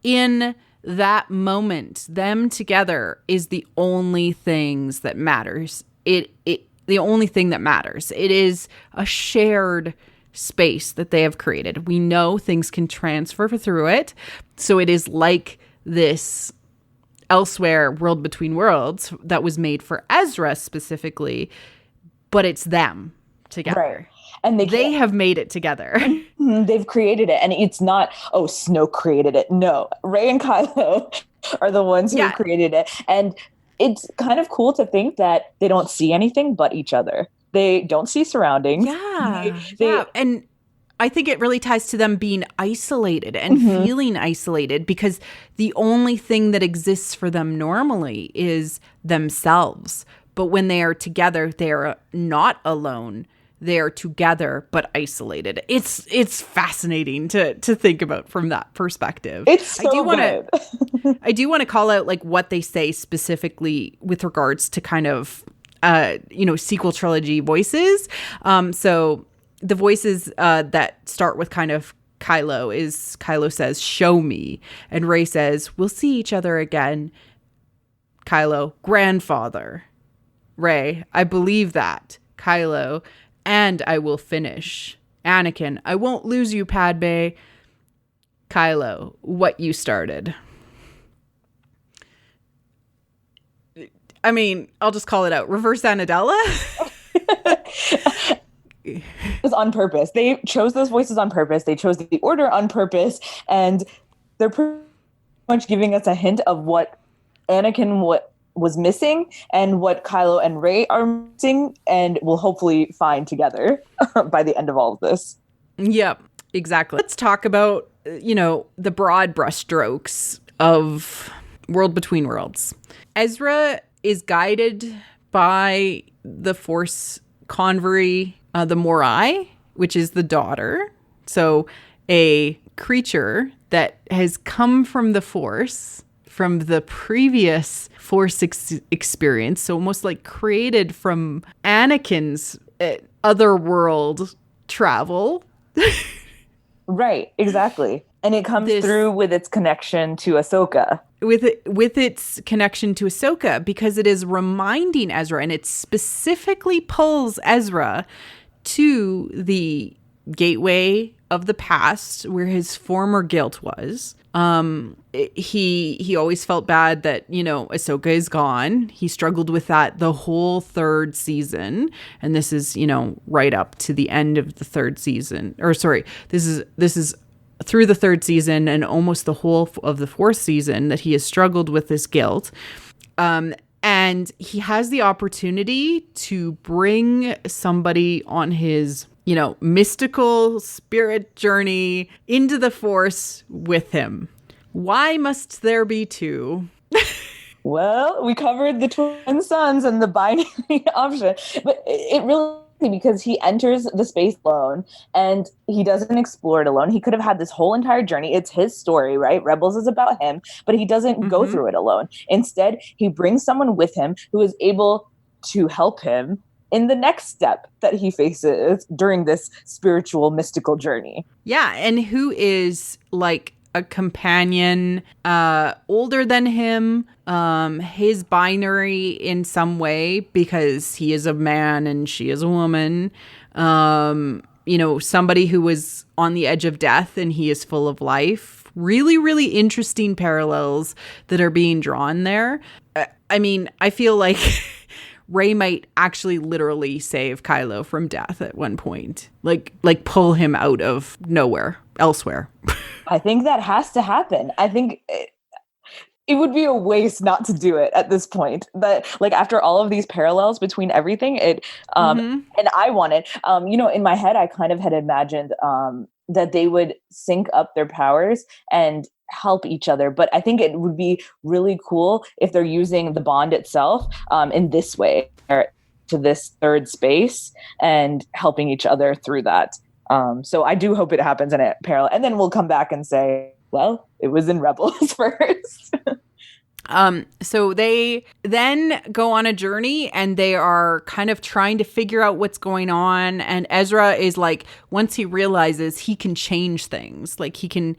in that moment, them together is the only things that matters. The only thing that matters. It is a shared space that they have created. We know things can transfer through it. So it is like this elsewhere world between worlds that was made for Ezra specifically, but it's them together. Right. And they have made it together. They've created it. And it's not, oh, Snoke created it. No, Rey and Kylo are the ones who created it. And it's kind of cool to think that they don't see anything but each other. They don't see surroundings. Yeah. And I think it really ties to them being isolated and feeling isolated, because the only thing that exists for them normally is themselves. But when they are together, they are not alone. they are together but isolated. It's fascinating to think about from that perspective. It's so good. I do want to call out like what they say specifically with regards to kind of sequel trilogy voices. So the voices that start with kind of Kylo says, "Show me," and Rey says, "We'll see each other again." Kylo, "Grandfather." Rey, "I believe that." Kylo, "And I will finish." Anakin, "I won't lose you, Padme." Kylo, "What you started." I mean, I'll just call it out. Reverse Anadella? It was on purpose. They chose those voices on purpose. They chose the order on purpose. And they're pretty much giving us a hint of what Anakin was missing and what Kylo and Rey are missing and will hopefully find together by the end of all of this. Yep, exactly. Let's talk about, the broad brushstrokes of World Between Worlds. Ezra is guided by the Force convery, the Morai, which is the daughter. So a creature that has come from the Force, from the previous Force experience. So almost like created from Anakin's otherworld travel. Right, exactly. And it comes through with its connection to Ahsoka. With its connection to Ahsoka, because it is reminding Ezra, and it specifically pulls Ezra to the gateway of the past where his former guilt was. He always felt bad that, Ahsoka is gone. He struggled with that the whole third season. And this is, right up to the end of the third season. Or sorry, this is through the third season and almost the whole of the fourth season that he has struggled with this guilt. And he has the opportunity to bring somebody on his, mystical spirit journey into the Force with him. Why must there be two? Well, we covered the twin sons and the binary option, but it really, because he enters the space alone and he doesn't explore it alone. He could have had this whole entire journey. It's his story, right? Rebels is about him, but he doesn't go through it alone. Instead, he brings someone with him who is able to help him in the next step that he faces during this spiritual, mystical journey. Yeah, and who is like a companion, older than him, his binary in some way, because he is a man and she is a woman, somebody who was on the edge of death and he is full of life. Really, really interesting parallels that are being drawn there. I mean, I feel like Rey might actually literally save Kylo from death at one point. Like pull him out of nowhere, elsewhere. I think that has to happen. I think it would be a waste not to do it at this point. But like after all of these parallels between everything, and I wanted, in my head, I kind of had imagined that they would sync up their powers and help each other. But I think it would be really cool if they're using the bond itself in this way, or to this third space, and helping each other through that. So I do hope it happens in a parallel, and then we'll come back and say, well, it was in Rebels first. So they then go on a journey and they are kind of trying to figure out what's going on. And Ezra is like, once he realizes he can change things, like he can,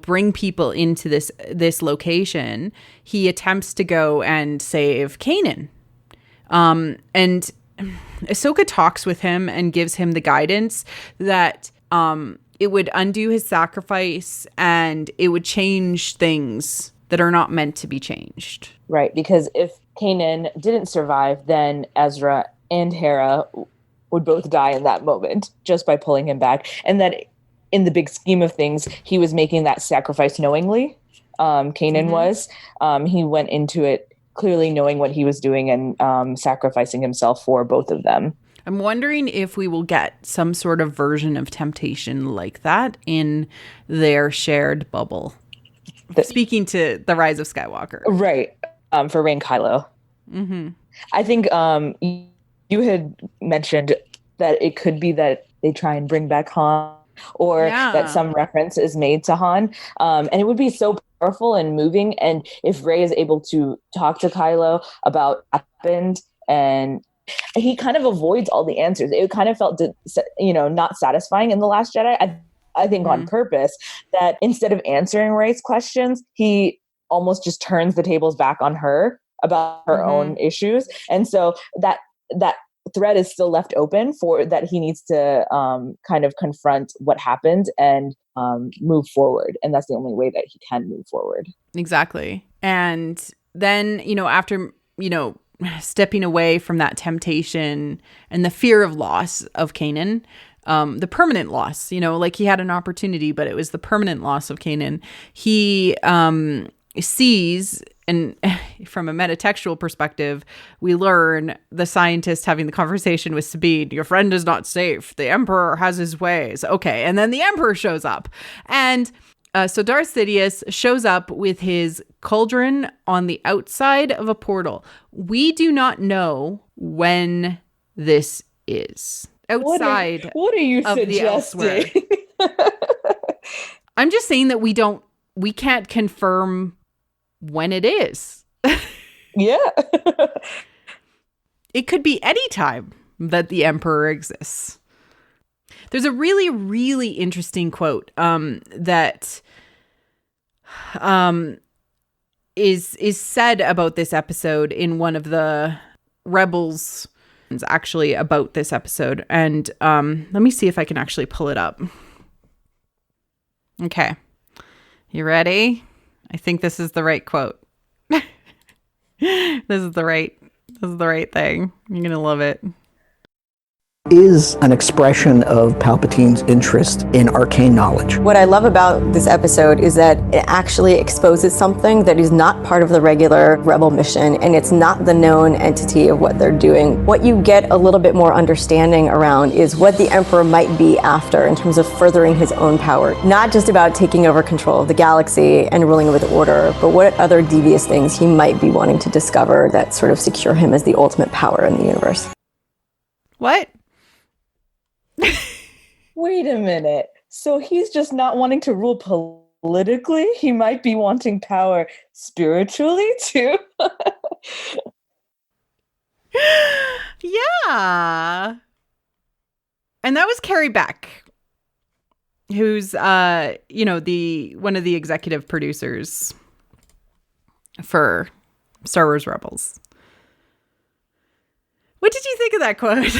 bring people into this location, he attempts to go and save Kanan. And Ahsoka talks with him and gives him the guidance that, it would undo his sacrifice and it would change things that are not meant to be changed. Right, because if Kanan didn't survive, then Ezra and Hera would both die in that moment just by pulling him back. And that in the big scheme of things, he was making that sacrifice knowingly. Kanan was. He went into it clearly knowing what he was doing and sacrificing himself for both of them. I'm wondering if we will get some sort of version of temptation like that in their shared bubble. Speaking to The Rise of Skywalker. Right. For Rey and Kylo. I think you had mentioned that it could be that they try and bring back Han, or that some reference is made to Han. And it would be so powerful and moving. And if Rey is able to talk to Kylo about what happened, and he kind of avoids all the answers. It kind of felt, not satisfying in The Last Jedi. I think on purpose, that instead of answering Rey's questions, he almost just turns the tables back on her about her own issues. And so that thread is still left open for that he needs to kind of confront what happened and move forward. And that's the only way that he can move forward. Exactly. And then, after, stepping away from that temptation and the fear of loss of Kanan, the permanent loss, like he had an opportunity, but it was the permanent loss of Kanan. He sees, and from a metatextual perspective, we learn the scientist having the conversation with Sabine, your friend is not safe. The Emperor has his ways. Okay. And then the Emperor shows up. And so Darth Sidious shows up with his cauldron on the outside of a portal. We do not know when this is. Outside what are you of suggesting? the elsewhere. I'm just saying that we can't confirm when it is. Yeah. It could be any time that the Emperor exists. There's a really, really interesting quote that is said about this episode in one of the Rebels actually about this episode. And let me see if I can actually pull it up. Okay. You ready? I think this is the right quote. This is the right thing. You're going to love it. Is an expression of Palpatine's interest in arcane knowledge. What I love about this episode is that it actually exposes something that is not part of the regular Rebel mission, and it's not the known entity of what they're doing. What you get a little bit more understanding around is what the Emperor might be after in terms of furthering his own power. Not just about taking over control of the galaxy and ruling with order, but what other devious things he might be wanting to discover that sort of secure him as the ultimate power in the universe. What? Wait a minute. So he's just not wanting to rule politically? He might be wanting power spiritually too? Yeah. And that was Carrie Beck, who's one of the executive producers for Star Wars Rebels. What did you think of that quote?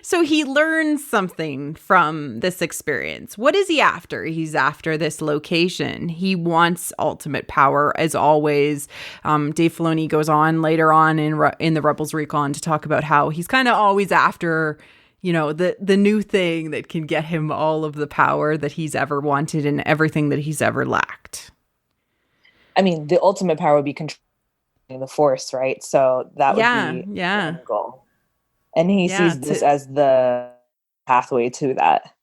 So he learns something from this experience. What is he after? He's after this location. He wants ultimate power, as always. Dave Filoni goes on later on in the Rebels Recon to talk about how he's kind of always after, the new thing that can get him all of the power that he's ever wanted and everything that he's ever lacked. I mean, the ultimate power would be controlling the Force, right? So that would be the goal. And he sees this as the pathway to that.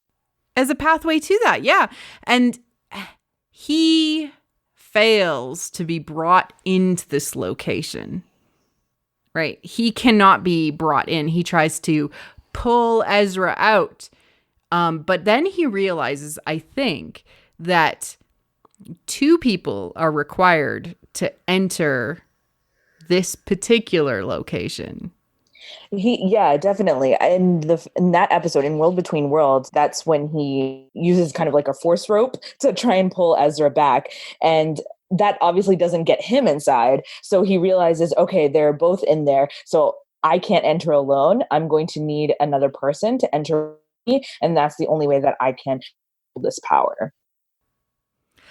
As a pathway to that, yeah. And he fails to be brought into this location, right? He cannot be brought in. He tries to pull Ezra out. But then he realizes, I think, that two people are required to enter this particular location. Definitely. In that episode, in World Between Worlds, that's when he uses kind of like a force rope to try and pull Ezra back. And that obviously doesn't get him inside. So he realizes, okay, they're both in there. So I can't enter alone. I'm going to need another person to enter me. And that's the only way that I can hold this power.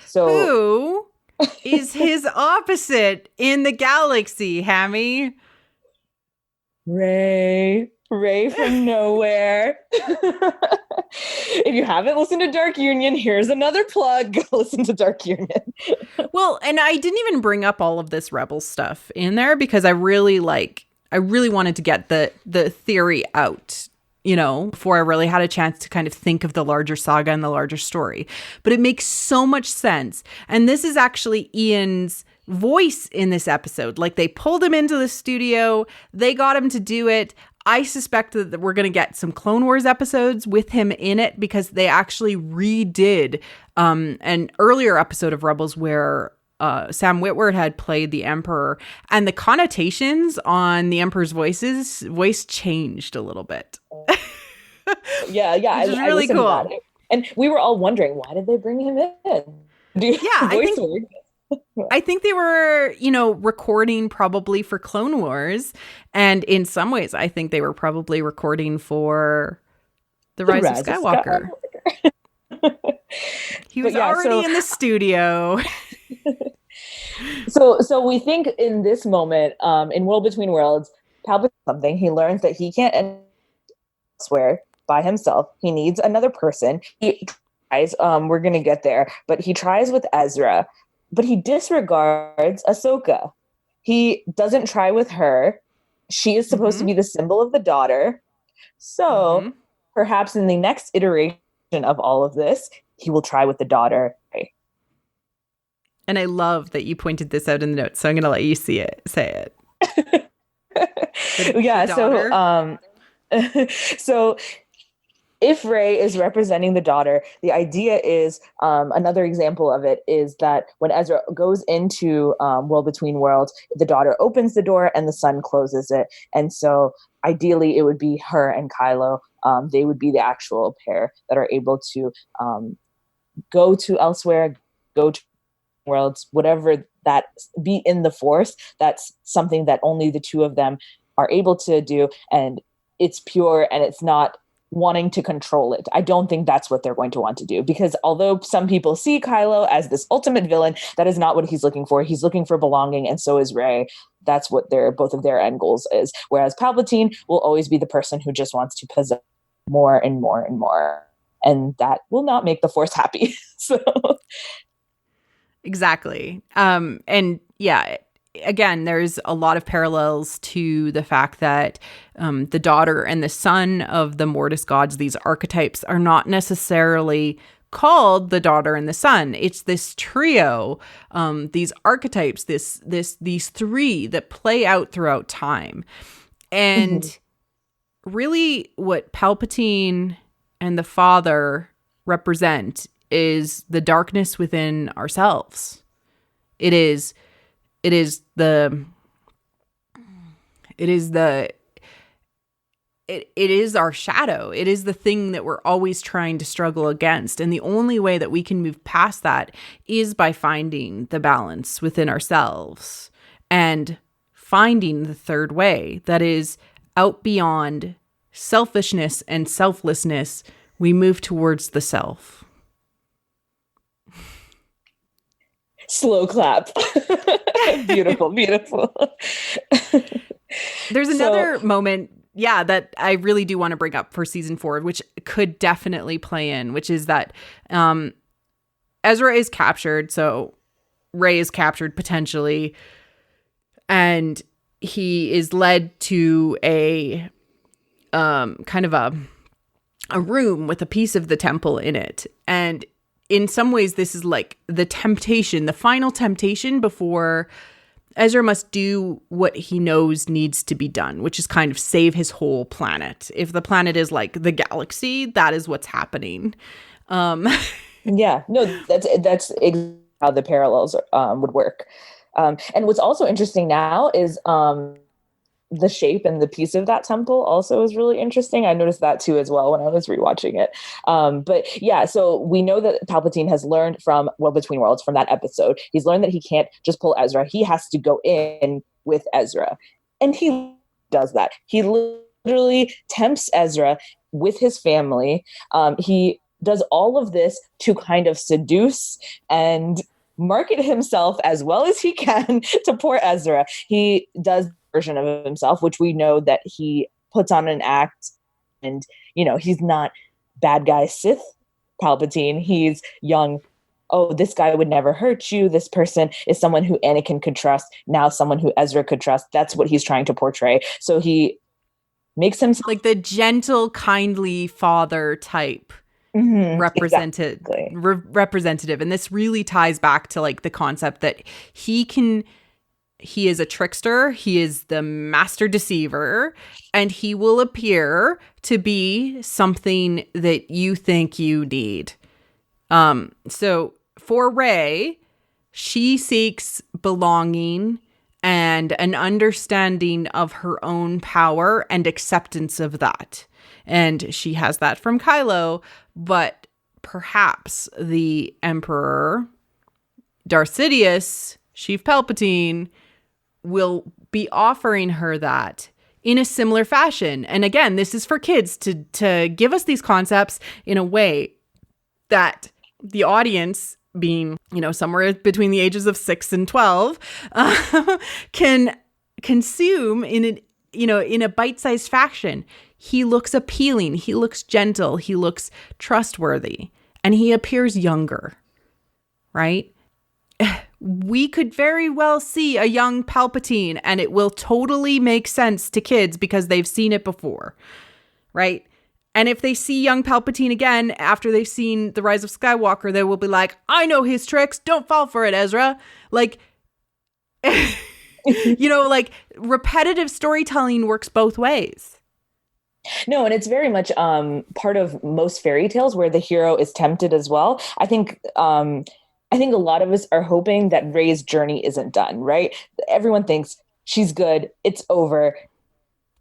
So who is his opposite in the galaxy, Hammy? Rey from nowhere. If you haven't listened to Dark Union, here's another plug. Go listen to Dark Union. Well, and I didn't even bring up all of this Rebel stuff in there because I really wanted to get the theory out, before I really had a chance to kind of think of the larger saga and the larger story. But it makes so much sense. And this is actually Ian's voice in this episode. Like, they pulled him into the studio, they got him to do it. I suspect that we're going to get some Clone Wars episodes with him in it, because they actually redid an earlier episode of Rebels where Sam Witwer had played the Emperor, and the connotations on the Emperor's voice changed a little bit. yeah. Which is really cool. And we were all wondering, why did they bring him in? I think they were, recording probably for Clone Wars. And in some ways, I think they were probably recording for The Rise of Skywalker. He was already in the studio. So we think in this moment, in World Between Worlds, Palpatine something. He learns that he can't end elsewhere by himself. He needs another person. He tries, we're going to get there, but he tries with Ezra. But he disregards Ahsoka. He doesn't try with her. She is supposed to be the symbol of the daughter. So perhaps in the next iteration of all of this, he will try with the daughter. And I love that you pointed this out in the notes, so I'm going to let you say it. So if Rey is representing the daughter, the idea is, another example of it is that when Ezra goes into World Between Worlds, the daughter opens the door and the son closes it. And so ideally it would be her and Kylo. They would be the actual pair that are able to go to elsewhere, go to worlds, whatever that be in the Force. That's something that only the two of them are able to do. And it's pure and it's not wanting to control it. I don't think that's what they're going to want to do, because although some people see Kylo as this ultimate villain, that is not what he's looking for. He's looking for belonging, and so is Rey. That's what both of their end goals is. Whereas Palpatine will always be the person who just wants to possess more and more and more, and that will not make the Force happy. So exactly. And yeah, again, there's a lot of parallels to the fact that the daughter and the son of the Mortis gods, these archetypes, are not necessarily called the daughter and the son. It's this trio, these archetypes, these three that play out throughout time. And really what Palpatine and the Father represent is the darkness within ourselves. It is our shadow. It is the thing that we're always trying to struggle against. And the only way that we can move past that is by finding the balance within ourselves and finding the third way that is out beyond selfishness and selflessness. We move towards the self. Slow clap. Beautiful, beautiful. There's another moment, that I really do want to bring up for season 4, which could definitely play in, which is that Ezra is captured. So Rey is captured potentially, and he is led to a kind of a room with a piece of the temple in it. And in some ways, this is like the temptation, the final temptation before Ezra must do what he knows needs to be done, which is kind of save his whole planet. If the planet is like the galaxy, that is what's happening. Yeah, no, that's exactly how the parallels would work. And what's also interesting now is the shape and the piece of that temple also is really interesting. I noticed that too as well when I was rewatching it. But yeah, so we know that Palpatine has learned from World Between Worlds, from that episode. He's learned that he can't just pull Ezra. He has to go in with Ezra. And he does that. He literally tempts Ezra with his family. He does all of this to kind of seduce and market himself as well as he can to poor Ezra. He does version of himself, which we know that he puts on an act, and he's not bad guy Sith Palpatine. He's young. Oh, this guy would never hurt you. This person is someone who Anakin could trust. Now someone who Ezra could trust. That's what he's trying to portray. So he makes himself like the gentle, kindly father type. Representative. And this really ties back to like the concept that he can he is a trickster. He is the master deceiver, and he will appear to be something that you think you need. So for Rey, she seeks belonging and an understanding of her own power and acceptance of that. And she has that from Kylo, but perhaps the Emperor, Darth Sidious, Sheev Palpatine, will be offering her that in a similar fashion. And again, this is for kids to give us these concepts in a way that the audience, being, somewhere between the ages of 6 and 12, can consume in a bite-sized fashion. He looks appealing. He looks gentle. He looks trustworthy. And he appears younger, right? We could very well see a young Palpatine, and it will totally make sense to kids because they've seen it before, right? And if they see young Palpatine again after they've seen The Rise of Skywalker, they will be like, I know his tricks. Don't fall for it, Ezra. Like, like repetitive storytelling works both ways. No, and it's very much part of most fairy tales where the hero is tempted as well. I think a lot of us are hoping that Rey's journey isn't done, right? Everyone thinks she's good. It's over.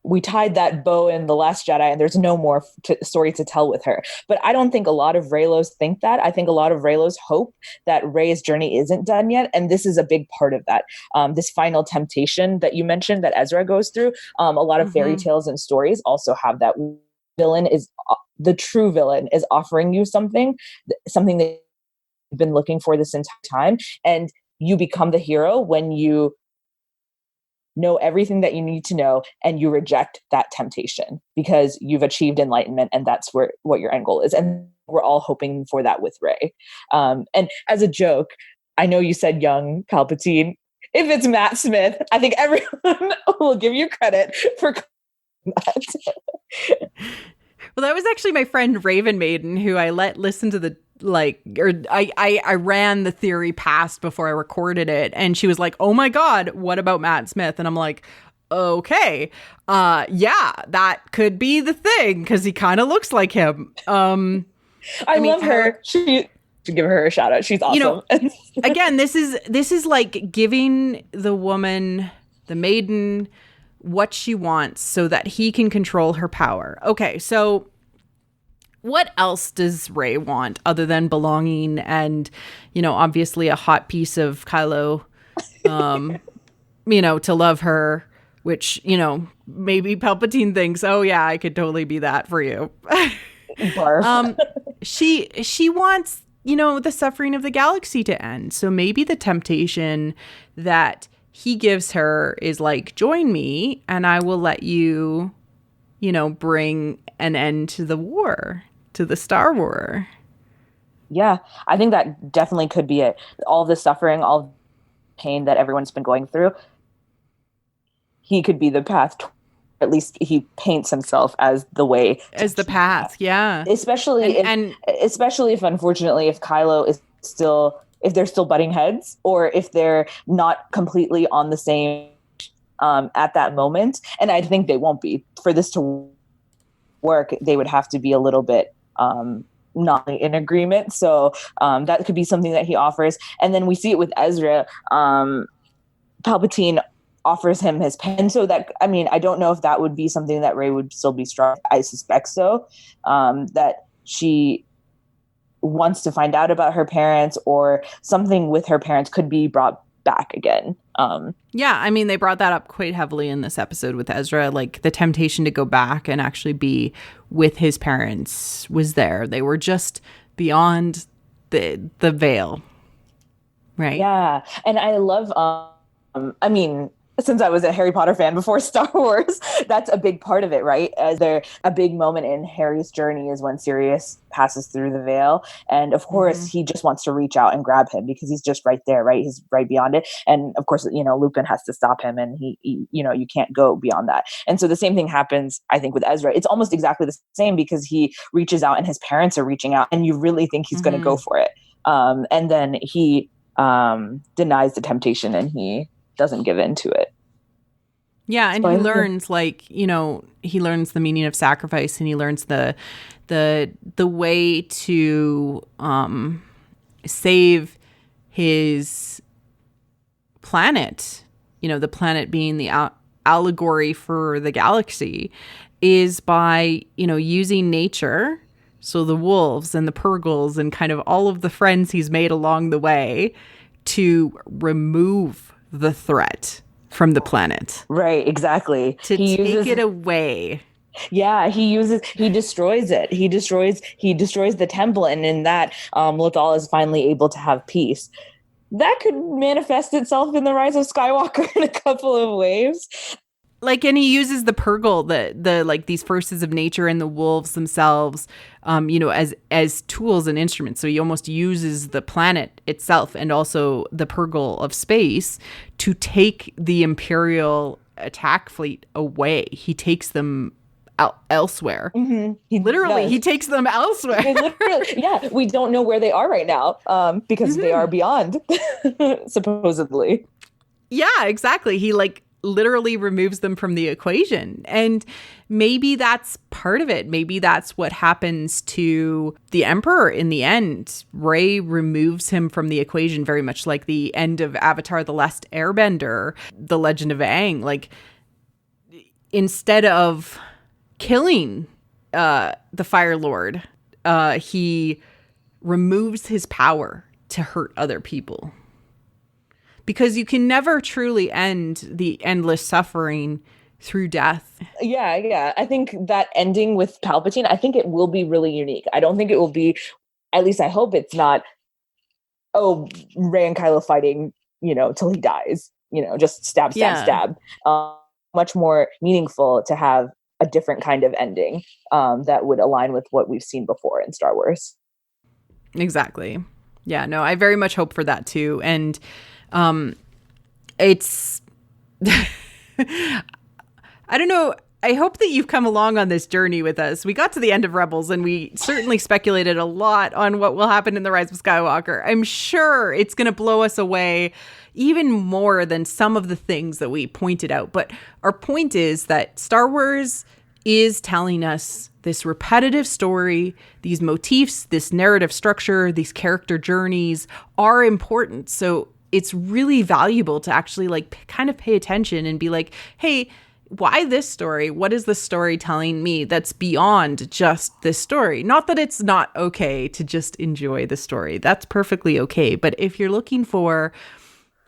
We tied that bow in The Last Jedi and there's no more story to tell with her. But I don't think a lot of Reylos think that. I think a lot of Reylos hope that Rey's journey isn't done yet. And this is a big part of that. This final temptation that you mentioned that Ezra goes through, a lot of fairy tales and stories also have that. The true villain is offering you something that you've been looking for this entire time. And you become the hero when you know everything that you need to know and you reject that temptation because you've achieved enlightenment, and that's what your end goal is. And we're all hoping for that with Rey. And as a joke, I know you said young Palpatine. If it's Matt Smith, I think everyone will give you credit for that. Well, that was actually my friend Raven Maiden, who I let listen to the I ran the theory past before I recorded it, and she was like, oh my God, what about Matt Smith? And I'm like, okay, yeah, that could be the thing, because he kind of looks like him. I love her. She should give her a shout out. She's awesome. Again, this is like giving the woman, the maiden, what she wants so that he can control her power. Okay, so what else does Rey want other than belonging and, obviously a hot piece of Kylo, to love her, which, maybe Palpatine thinks, oh yeah, I could totally be that for you. Barf. She wants, the suffering of the galaxy to end. So maybe the temptation that he gives her is like, join me and I will let you, bring an end to the war, to the Star War. Yeah, I think that definitely could be it. All the suffering, all the pain that everyone's been going through, he could be the path. At least he paints himself as the way. As the path, yeah. Especially if unfortunately, if Kylo is if they're still butting heads, or if they're not completely on the same at that moment. And I think they won't be. For this to work, they would have to be a little bit not in agreement. So that could be something that he offers. And then we see it with Ezra. Palpatine offers him his pen. So that, I don't know if that would be something that Rey would still be strong. I suspect so. That she wants to find out about her parents, or something with her parents could be brought back again. Yeah, they brought that up quite heavily in this episode with Ezra. Like, the temptation to go back and actually be with his parents was there. They were just beyond the veil, right? Yeah, and I love. Since I was a Harry Potter fan before Star Wars, that's a big part of it, right? A big moment in Harry's journey is when Sirius passes through the veil. And of course, he just wants to reach out and grab him because he's just right there, right? He's right beyond it. And of course, Lupin has to stop him, and he you can't go beyond that. And so the same thing happens, I think, with Ezra. It's almost exactly the same, because he reaches out and his parents are reaching out, and you really think he's going to go for it. And then he denies the temptation, and he doesn't give in to it. Yeah, and So he I think- learns, like, you know, he learns the meaning of sacrifice, and he learns the way to save his planet. You know, the planet being the allegory for the galaxy, is by, you know, using nature. So the wolves and the purgles and kind of all of the friends he's made along the way to remove the threat from the planet. Right, exactly. To take it away. Yeah, he destroys it. He destroys the temple, and in that, Lothal is finally able to have peace. That could manifest itself in the Rise of Skywalker in a couple of ways. Like, and he uses the purgle, the like these forces of nature and the wolves themselves, you know, as tools and instruments. So he almost uses the planet itself and also the purgle of space to take the Imperial attack fleet away. He takes them elsewhere. Mm-hmm. He takes them elsewhere. Yeah, we don't know where they are right now, because they are beyond, supposedly. Yeah, exactly. He like literally removes them from the equation. And maybe that's part of it. Maybe that's what happens to the Emperor in the end. Rey removes him from the equation, very much like the end of Avatar: The Last Airbender, The Legend of Aang. Like, instead of killing the Fire Lord, he removes his power to hurt other people. Because you can never truly end the endless suffering through death. Yeah. I think that ending with Palpatine, I think it will be really unique. I don't think it will be, at least I hope it's not, oh, Rey and Kylo fighting, you know, till he dies, you know, just stab. Much more meaningful to have a different kind of ending that would align with what we've seen before in Star Wars. Exactly. Yeah, no, I very much hope for that too. And it's, I don't know. I hope that you've come along on this journey with us. We got to the end of Rebels and we certainly speculated a lot on what will happen in The Rise of Skywalker. I'm sure it's going to blow us away even more than some of the things that we pointed out. But our point is that Star Wars is telling us this repetitive story, these motifs, this narrative structure, these character journeys are important. So it's really valuable to actually like kind of pay attention and be like, hey, why this story? What is the story telling me that's beyond just this story? Not that it's not okay to just enjoy the story. That's perfectly okay. But if you're looking for,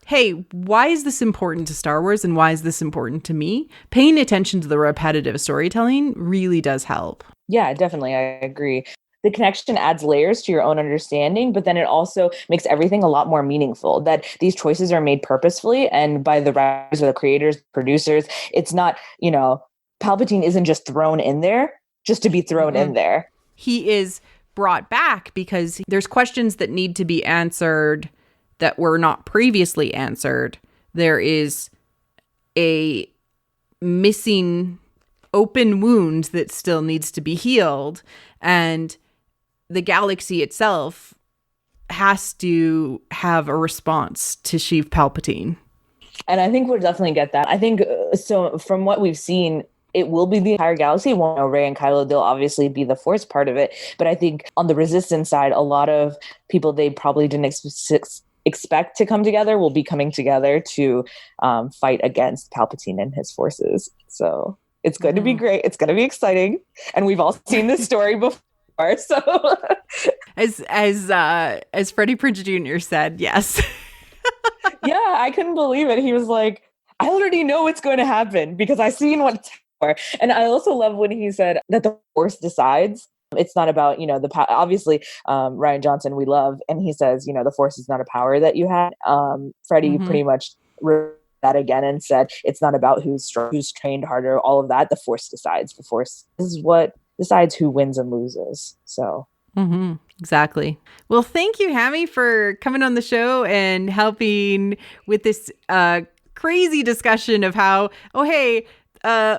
hey, why is this important to Star Wars and why is this important to me? Paying attention to the repetitive storytelling really does help. Yeah, definitely. I agree. The connection adds layers to your own understanding, but then it also makes everything a lot more meaningful, that these choices are made purposefully and by the writers or the creators, producers. It's not, you know, Palpatine isn't just thrown in there just to be thrown in there. He is brought back because there's questions that need to be answered that were not previously answered. There is a missing open wound that still needs to be healed, and the galaxy itself has to have a response to Sheev Palpatine. And I think we'll definitely get that. I think, so from what we've seen, it will be the entire galaxy. Well, Rey and Kylo, they'll obviously be the Force part of it. But I think on the Resistance side, a lot of people they probably didn't expect to come together will be coming together to fight against Palpatine and his forces. So it's going to be great. It's going to be exciting. And we've all seen this story before. So as Freddie Prinze Jr. said, yes. Yeah, I couldn't believe it. He was like, I already know what's going to happen because I've seen what's for. And I also love when he said that the Force decides. It's not about, you know, obviously Rian Johnson we love, and he says, you know, the Force is not a power that you had. Freddie pretty much wrote that again and said it's not about who's trained harder, all of that. The Force decides. The Force is what decides who wins and loses. So exactly. Well, thank you, Hammy, for coming on the show and helping with this crazy discussion of how, oh, hey,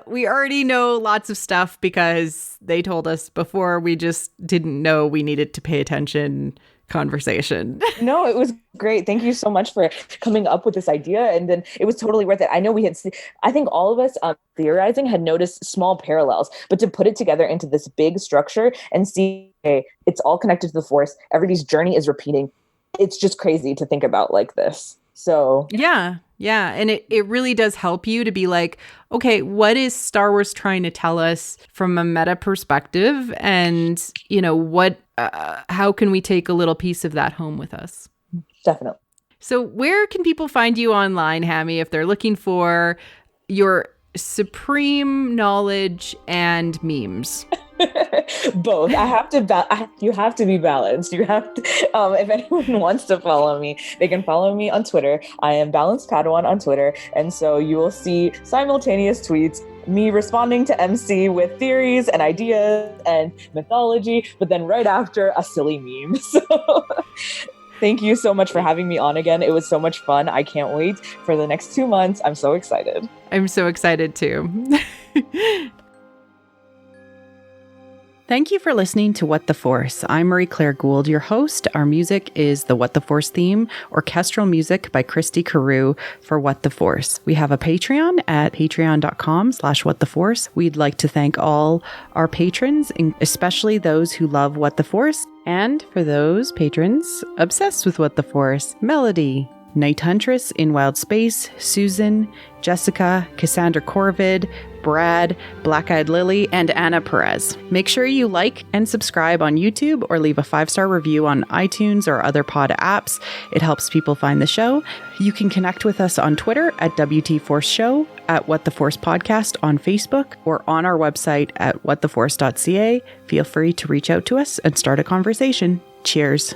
we already know lots of stuff because they told us before. We just didn't know we needed to pay attention conversation. No, it was great. Thank you so much for coming up with this idea. And then it was totally worth it. I know I think all of us theorizing had noticed small parallels, but to put it together into this big structure and see, hey, it's all connected to the Force. Everybody's journey is repeating. It's just crazy to think about like this. So yeah. And it really does help you to be like, okay, what is Star Wars trying to tell us from a meta perspective? And, how can we take a little piece of that home with us? Definitely. So where can people find you online, Hammy, if they're looking for your supreme knowledge and memes? Both. I have to. You have to be balanced. You have to. If anyone wants to follow me, they can follow me on Twitter. I am Balanced Padawan on Twitter, and so you will see simultaneous tweets. Me responding to MC with theories and ideas and mythology, but then right after a silly meme. So thank you so much for having me on again. It was so much fun. I can't wait for the next 2 months. I'm so excited. I'm so excited too. Thank you for listening to What the Force. I'm Marie-Claire Gould, your host. Our music is the What the Force theme, orchestral music by Christy Carew for What the Force. We have a Patreon at patreon.com/whattheforce. We'd like to thank all our patrons, especially those who love What the Force. And for those patrons obsessed with What the Force, Melody, Night Huntress in Wild Space, Susan, Jessica, Cassandra Corvid, Brad, Black Eyed Lily, and Anna Perez. Make sure you like and subscribe on YouTube or leave a 5-star review on iTunes or other pod apps. It helps people find the show. You can connect with us on Twitter at WT Force Show, at What the Force Podcast on Facebook, or on our website at whattheforce.ca. Feel free to reach out to us and start a conversation. Cheers.